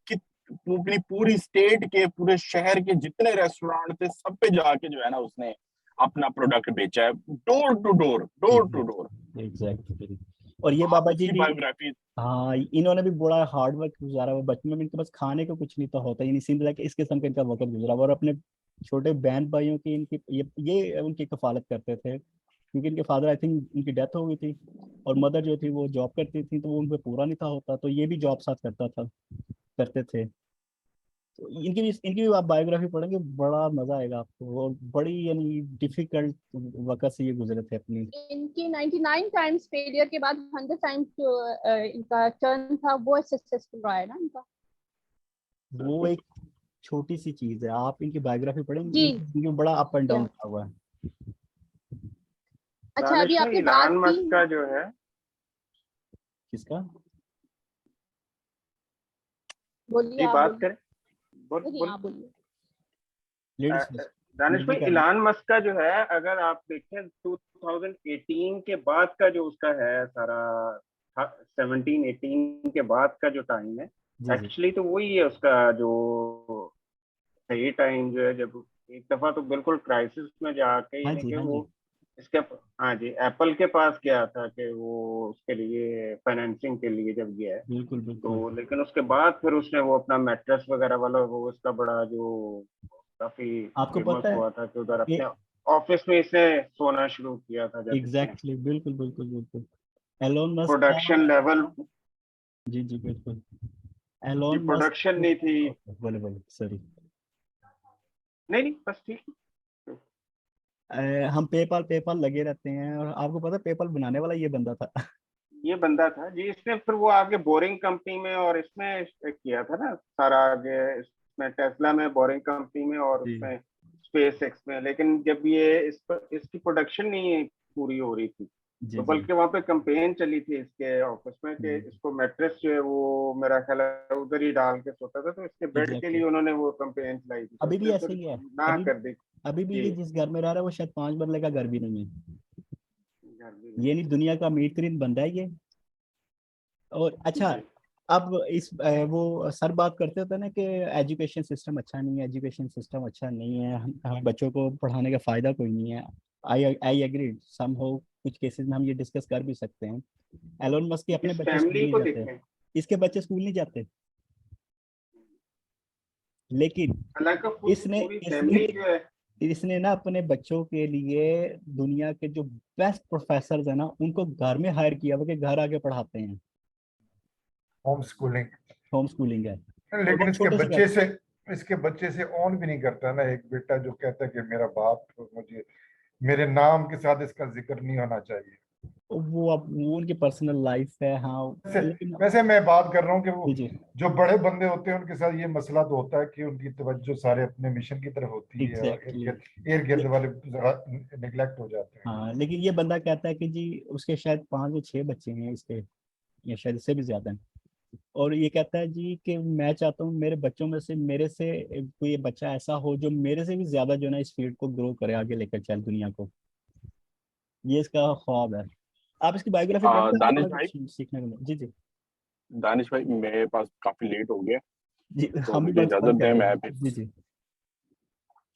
कि अपनी पूरी स्टेट के, पूरे शहर के जितने रेस्टोरेंट थे सब पे जाके जो है ना उसने अपना प्रोडक्ट बेचा है, door to door, door to door. Exactly. और ये आप बाबा जी उसकी भी, बायोग्राफी, हाँ इन्होंने भी बड़ा हार्ड वर्क गुजारा हुआ, बचपन में इनके पास खाने को कुछ नहीं तो होता ही नहीं, सिंपल है कि इस किस्म का इनका वक्त गुजरा हुआ। और अपने छोटे बहन भाइयों की इनकी ये उनकी कफालत करते थे, क्योंकि इनके फादर आई थिंक उनकी डेथ हो गई थी, और मदर जो थी वो जॉब करती थी, तो वो उन पर पूरा नहीं था होता, तो ये भी जॉब साथ करता था, करते थे। तो इनकी भी आप बायोग्राफी पढ़ेंगे बड़ा मजा आएगा आपको, और बड़ी यानी डिफिकल्ट वक्त से ये गुजरे थे अपनी। इनकी 99 टाइम्स फेलियर के बाद 100 टाइम्स जो इनका टर्न था वो सक्सेसफुल रहा है ना इनका। वो एक छोटी सी चीज है, आप इनकी बायोग्राफी पढ़ेंगे, जी इनकी बड़ा अप एंड डाउन था हुआ है। अच्छा, अभी आपने बात इलान मस्क की, का जो है, किसका? बोलिए जी आप, बात बोलिए करें, बोल बोलिए बोल आप बोलिए। लेडीज दानिश भाई, इलान मस्क का जो है, अगर आप देखें 2018 के बाद का जो उसका है सारा, 17-18 के बाद का जो टाइम है, जी जी एक्चुअली तो वही है उसका जो सही टाइम जो है, जब एक दफा तो बिल्कुल क्राइसिस में जाके, हाँ यानी जी कि हाँ वो जी इसके हाँ जी, एप्पल के पास गया था कि वो उसके लिए फाइनेंसिंग के लिए जब गया है, बिल्कुल तो बिल्कुल। लेकिन उसके बाद फिर उसने वो अपना मैट्रेस वगैरह वाला वो उसका बड़ा जो काफी आपको फेमस पता है हुआ था कि उधर कि अपने ऑफिस में इसने सोना शुरू किया था जब इसने एग्जैक्टली बिल्कुल बिल्कुल बिल्कुल एलोन मस्क का, प्रोडक्शन लेवल, जी जी बिल्कुल, जी एलोन प्रोडक्शन मस्क, नहीं थी। बोले बोले सॉरी। नहीं नहीं बस ठीक। हम पेपाल पेपाल लगे रहते हैं, और आपको पता है पेपाल बनाने वाला ये बंदा था। ये बंदा था जी, इसने फिर वो आगे बोरिंग कंपनी में और इसमें किया था ना सारा आगे, इसमें टेस्ला में, बोरिंग कंपनी में और जी उसमें स्पेस एक्स में। लेकिन जब ये इसकी प्रोडक्शन नहीं पूरी हो रही थी, जी तो जी। बल्कि वहां पे कंपेन चली थी इसके ऑफिस में कि इसको मैट्रेस जो है वो मेरा ख्याल है उधर ही डाल के सोता था, तो इसके बेड के लिए एग्जैक्टली, उन्होंने वो कंपेन चलाई थी, तो अभी भी उसने ऐसे फिर ही है। ना अभी कर दी। अभी भी जी ये जिस घर में रह रहा है वो शायद 5 मरले का घर भी नहीं है। घर भी ये नहीं, दुनिया का अमीर तरीन बंदा है ये। और अच्छा, जी अब इस वो सर बात करते होते हैं ना कि एजुकेशन सिस्टम अच्छा नहीं है, एजुकेशन सिस्टम अच्छा नहीं है, हम बच्चों को पढ़ाने का फायदा कोई नहीं है। आई एग्री सम हो, कुछ केसेस में हम ये डिस्कस कर भी सकते हैं। एलोन मस्क के अपने इस बच्चे स्कूल फैमिली नहीं को जाते, देखें, इसके बच्चे स्कूल नहीं जाते, लेकिन हालांकि इसने पूरी इसने फैमिली जो है। इसने ना अपने बच्चों के लिए दुनिया के जो बेस्ट प्रोफेसर है ना उनको घर में हायर किया हुआ कि घर आके पढ़ाते हैं। होम स्कूलिंग, होम स्कूलिंग है, और लेकिन वो इसके छोटे से बच्चे घर, से इसके बच्चे से ऑन भी नहीं करता ना एक बेटा जो कहता है कि मेरा बाप मुझे, मेरे नाम के साथ इसका जिक्र नहीं होना चाहिए। वो अब वो उनकी पर्सनल लाइफ है, हाँ। वैसे लेकिन वैसे मैं बात कर रहा हूँ कि जी वो जी जो बड़े बंदे होते हैं उनके साथ ये मसला तो होता है कि उनकी तवज्जो सारे अपने मिशन की तरफ होती है और एग्जैक्टली। इर्द गिर्द वाले जरा निगलेक्ट हो जाते हैं। हाँ, लेकिन ये बंदा कहता है कि जी उसके शायद 5 या 6 बच्चे हैं इसके, या शायद इससे भी ज्यादा हैं। और ये कहता है जी कि मैं चाहता हूँ मेरे बच्चों में से मेरे से कोई बच्चा ऐसा हो जो मेरे से भी ज्यादा जो है ना इस फील्ड को ग्रो करे, आगे लेकर चले दुनिया को। ये इसका ख्वाब है। आप इसकी बायोग्राफी पढ़ते हैं, आपको दानिश बड़ा भाई, कुछ सीखने को मिला। जी जी दानिश भाई मेरे पास काफी लेट हो गया, जी, तो हम भी मुझे बस कॉल इजाजत कर दें। रहे मैं हैं। फिर, जी जी।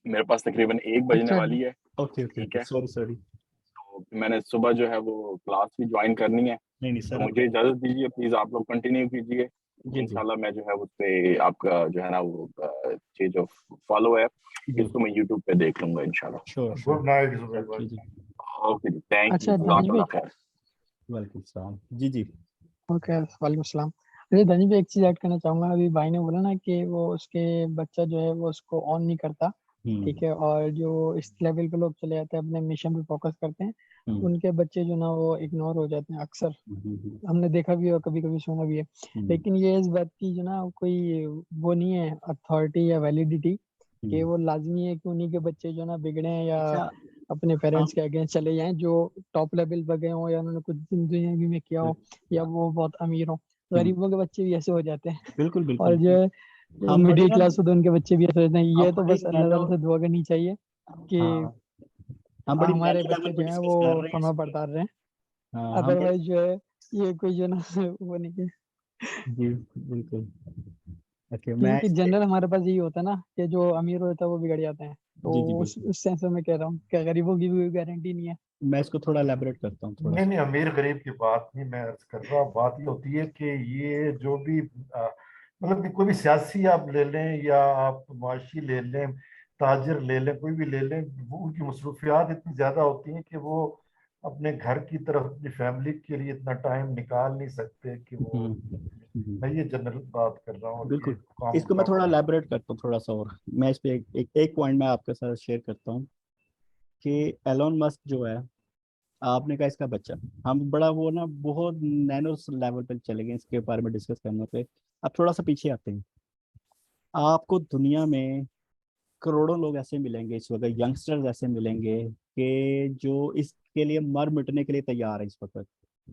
मेरे पास तकरीबन 1 बजने अच्छा वाली है। ओके ओके ठीक ओके, है, सॉरी सॉरी। तो मैंने सुबह जो है वो क्लास भी ज्वाइन करनी है, नहीं नहीं तो सर, आप मुझे इजाजत दीजिए, प्लीज आप लोग कंटिन्यू कीजिए। जी जी इंशाल्लाह मैं जो है उस पे आपका जो है ना वो ये जो फॉलो है इसको बिल्कुल, मैं यूट्यूब पे देख लूंगा इंशाल्लाह। Sure sure. Good night Zubair भाई। जी जी, ओके जी, थैंक यू, अच्छा दानिश भाई। जज़ाकल्लाह खैर। वेलकम सलाम। जी जी ओके, वालेकुम सलाम। अरे दानिश भाई, एक चीज ऐड करना चाहूंगा। अभी भाई ने बोला ना कि वो उसके बच्चा जो है वो उसको ऑन नहीं करता, ठीक है, और जो इस लेवल पे लोग चले जाते हैं अपने मिशन पे फोकस करते हैं, उनके बच्चे जो ना वो इग्नोर हो जाते हैं अक्सर। हमने देखा भी और कभी कभी सुना भी है। लेकिन ये इस बात की जो ना कोई वो नहीं है अथॉरिटी या वैलिडिटी कि वो लाजमी है कि उन्हीं के बच्चे जो ना बिगड़े हैं या अच्छा अपने पेरेंट्स हम के अगेंस्ट चले जाएं, जो टॉप लेवल पर गए हों या उन्होंने कुछ दुनिया में किया हो या वो बहुत अमीर हो। गरीबों के बच्चे भी ऐसे हो जाते हैं बिल्कुल और बिल्कुल। जो है हम बड़ी मिडिल ना, क्लास होते हैं उनके बच्चे भी ऐसे होते हैं। ये हम तो बड़ी बस अल्लाह नैनो, ताला से दुआ करनी चाहिए कि हाँ हम बड़ी हमारे नैनो बच्चे लेवल पे जो हैं डिस्कस वो कर रहे हैं इस फर्मा पे। बरतार रहे हैं। हाँ हम बड़ी, अदरवाइज जो है ये कोई जो ना वो नहीं है। जी बिल्कुल। ओके मैं क्योंकि इस पे, जनरल हमारे पास यही होता है ना कि जो अमीर होता है वो बिगड़ जाते हैं, तो जी जी बिल्कुल, उस सेंस में मैं कह रहा हूँ कि गरीबों की भी कोई गारंटी नहीं है। मैं इसको थोड़ा एलैबोरेट करता हूँ थोड़ा नहीं सा। नहीं, अमीर गरीब की बात नहीं मैं अर्ज कर रहा हूँ। बात ये होती है कि ये जो भी मतलब कि कोई भी सियासी आप ले लें या आप मुआशी ले लें, ताजिर ले लें, कोई भी ले लें, वो उनकी मसरूफियात इतनी ज़्यादा होती हैं कि वो अपने घर की तरफ अपनी फैमिली के लिए इतना टाइम निकाल नहीं सकते कि वो। मैं ये जनरल बात कर रहा हूँ और ये बिल्कुल, काम इसको मैं काम थोड़ा होना चाहिए। एलैबोरेट करता हूँ थोड़ा सा, और मैं इस पे एक पॉइंट मैं आपके साथ शेयर करता हूँ कि एलोन मस्क जो है, आपने कहा इसका बच्चा, हम बड़ा वो ना बहुत नैनो लेवल पे चले गए इसके बारे में डिस्कस करने पे। अब थोड़ा सा पीछे आते हैं। आपको दुनिया में करोड़ों लोग ऐसे मिलेंगे इस वक्त, यंगस्टर्स ऐसे मिलेंगे कि जो इसके लिए मर मिटने के लिए तैयार है इस वक्त।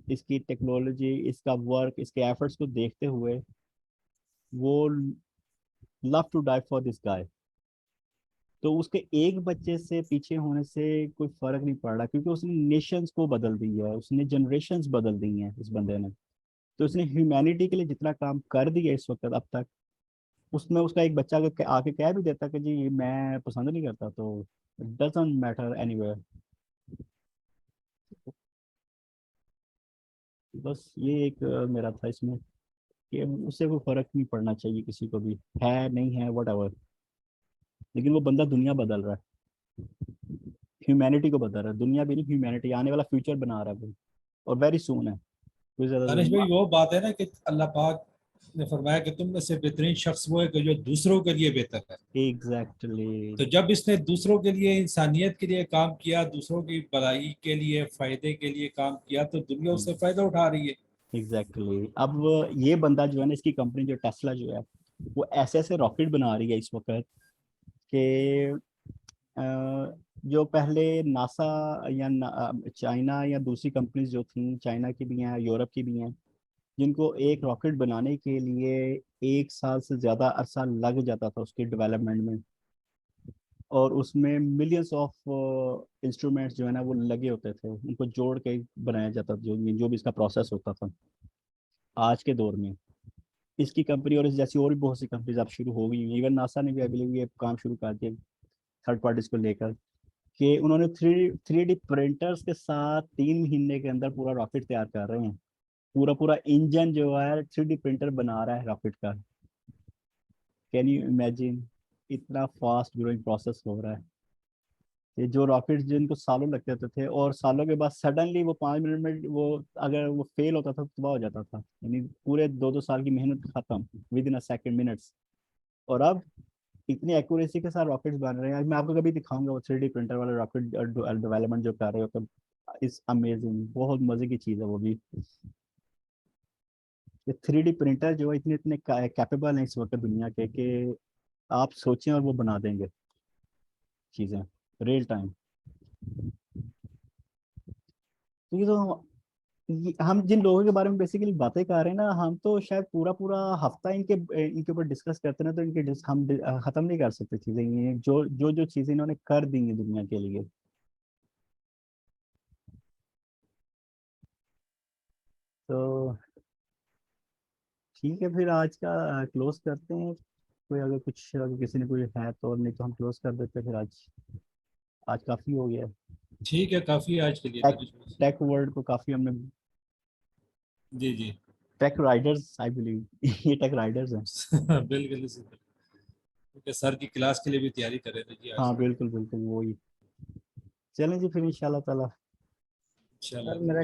इसकी टेक्नोलॉजी, इसका वर्क, इसके एफर्ट्स को देखते हुए वो love to die for this guy. तो उसके एक बच्चे से पीछे होने से कोई फर्क नहीं पड़ रहा, क्योंकि उसने नेशंस को बदल दी है, उसने जनरेशन्स बदल दी हैं इस बंदे ने। तो उसने ह्यूमैनिटी के लिए जितना काम कर दिया इस वक्त अब तक, उसमें उसका एक बच्चा अगर आके कह भी देता कि जी मैं पसंद नहीं करता, तो डजंट मैटर एनीवेयर। बस ये एक मेरा था इसमें कि उससे कोई फर्क नहीं पड़ना चाहिए किसी को भी, है नहीं है व्हाटएवर, लेकिन वो बंदा दुनिया बदल रहा है, ह्यूमैनिटी को बदल रहा है, दुनिया भी नहीं ह्यूमैनिटी, आने वाला फ्यूचर बना रहा है वो, और वेरी सून है, कोई ज्यादा दानिश भाई वो बात है ना कि अल्लाह पाक ने फरमाया कि तुम में से बेहतरीन शख्स वो है कि जो दूसरों के लिए बेहतर है। एग्जैक्टली। तो जब इसने दूसरों के लिए, इंसानियत के लिए काम किया, दूसरों की भलाई के लिए, फायदे के लिए काम किया, तो दुनिया उससे फायदा उठा रही है। एग्जैक्टली। अब ये बंदा जो है ना, इसकी कंपनी जो टेस्ला जो है, वो ऐसे ऐसे रॉकेट बना रही है इस वक्त कि जो पहले नासा या चाइना या दूसरी कंपनीज जो थी, चाइना की भी हैं, यूरोप की भी हैं, जिनको एक रॉकेट बनाने के लिए 1 साल से ज़्यादा अरसा लग जाता था उसके डेवलपमेंट में, और उसमें मिलियंस ऑफ इंस्ट्रूमेंट्स जो है ना वो लगे होते थे, उनको जोड़ के बनाया जाता था, जो भी इसका प्रोसेस होता था। आज के दौर में इसकी कंपनी और इस जैसी और भी बहुत सी कंपनीज अब शुरू हो गई हैं, इवन नासा ने भी आई बिलीव ये काम शुरू कर दिया थर्ड पार्टीज को लेकर, कि उन्होंने थ्री डी प्रिंटर्स के साथ 3 महीने के अंदर पूरा रॉकेट तैयार कर रहे हैं, पूरा पूरा इंजन जो है 3D प्रिंटर बना रहा है रॉकेट का। कैन यू इमेजिन, इतना फास्ट ग्रोइंग प्रोसेस हो रहा है। ये जो रॉकेट जिनको सालों लगते होते थे, और सालों के बाद सडनली वो 5 मिनट में वो, अगर वो फेल होता था तो तबाह हो जाता था, यानी पूरे 2-2 साल की मेहनत खत्म with in a second minutes. और अब इतनी एक्यूरेसी के साथ रॉकेट्स बन रहे हैं, आज मैं आपको कभी दिखाऊंगा वो 3D प्रिंटर वाले रॉकेट डेवलपमेंट जो कर रहे हो, तो इस अमेजिंग, बहुत मजे की चीज़ है वो भी। ये 3D प्रिंटर जो है इतने इतने कैपेबल हैं इस वक्त दुनिया के, कि आप सोचें और वो बना देंगे चीज़ें रियल टाइम। तो ये तो हम जिन लोगों के बारे में बेसिकली बातें कर रहे हैं ना, हम तो शायद पूरा पूरा हफ्ता इनके ऊपर डिस्कस करते ना, तो हम खत्म नहीं कर सकते चीज़ें, ये जो चीज़ें इन्होंने कर दी हैं दुनिया के लिए। तो ठीक है, फिर आज का क्लोज करते हैं। कोई अगर किसी ने कोई है तो, नहीं तो हम क्लोज कर देते हैं फिर। आज आज काफ़ी हो गया। ठीक है, काफी आज के लिए टेक दानिश भाई। टेक वर्ल्ड को काफ़ी हमने, जी जी। टेक राइडर्स आई बिलीव ये टेक राइडर्स हैं। बिल्कुल इसी तरह। क्योंकि सर की क्लास के लिए भी तैयारी कर रहे थे जी आज। हाँ बिल्कुल बिल्कुल वही। चलें जी फिर इंशाल्लाह ताला। इंशाल्लाह। मेरा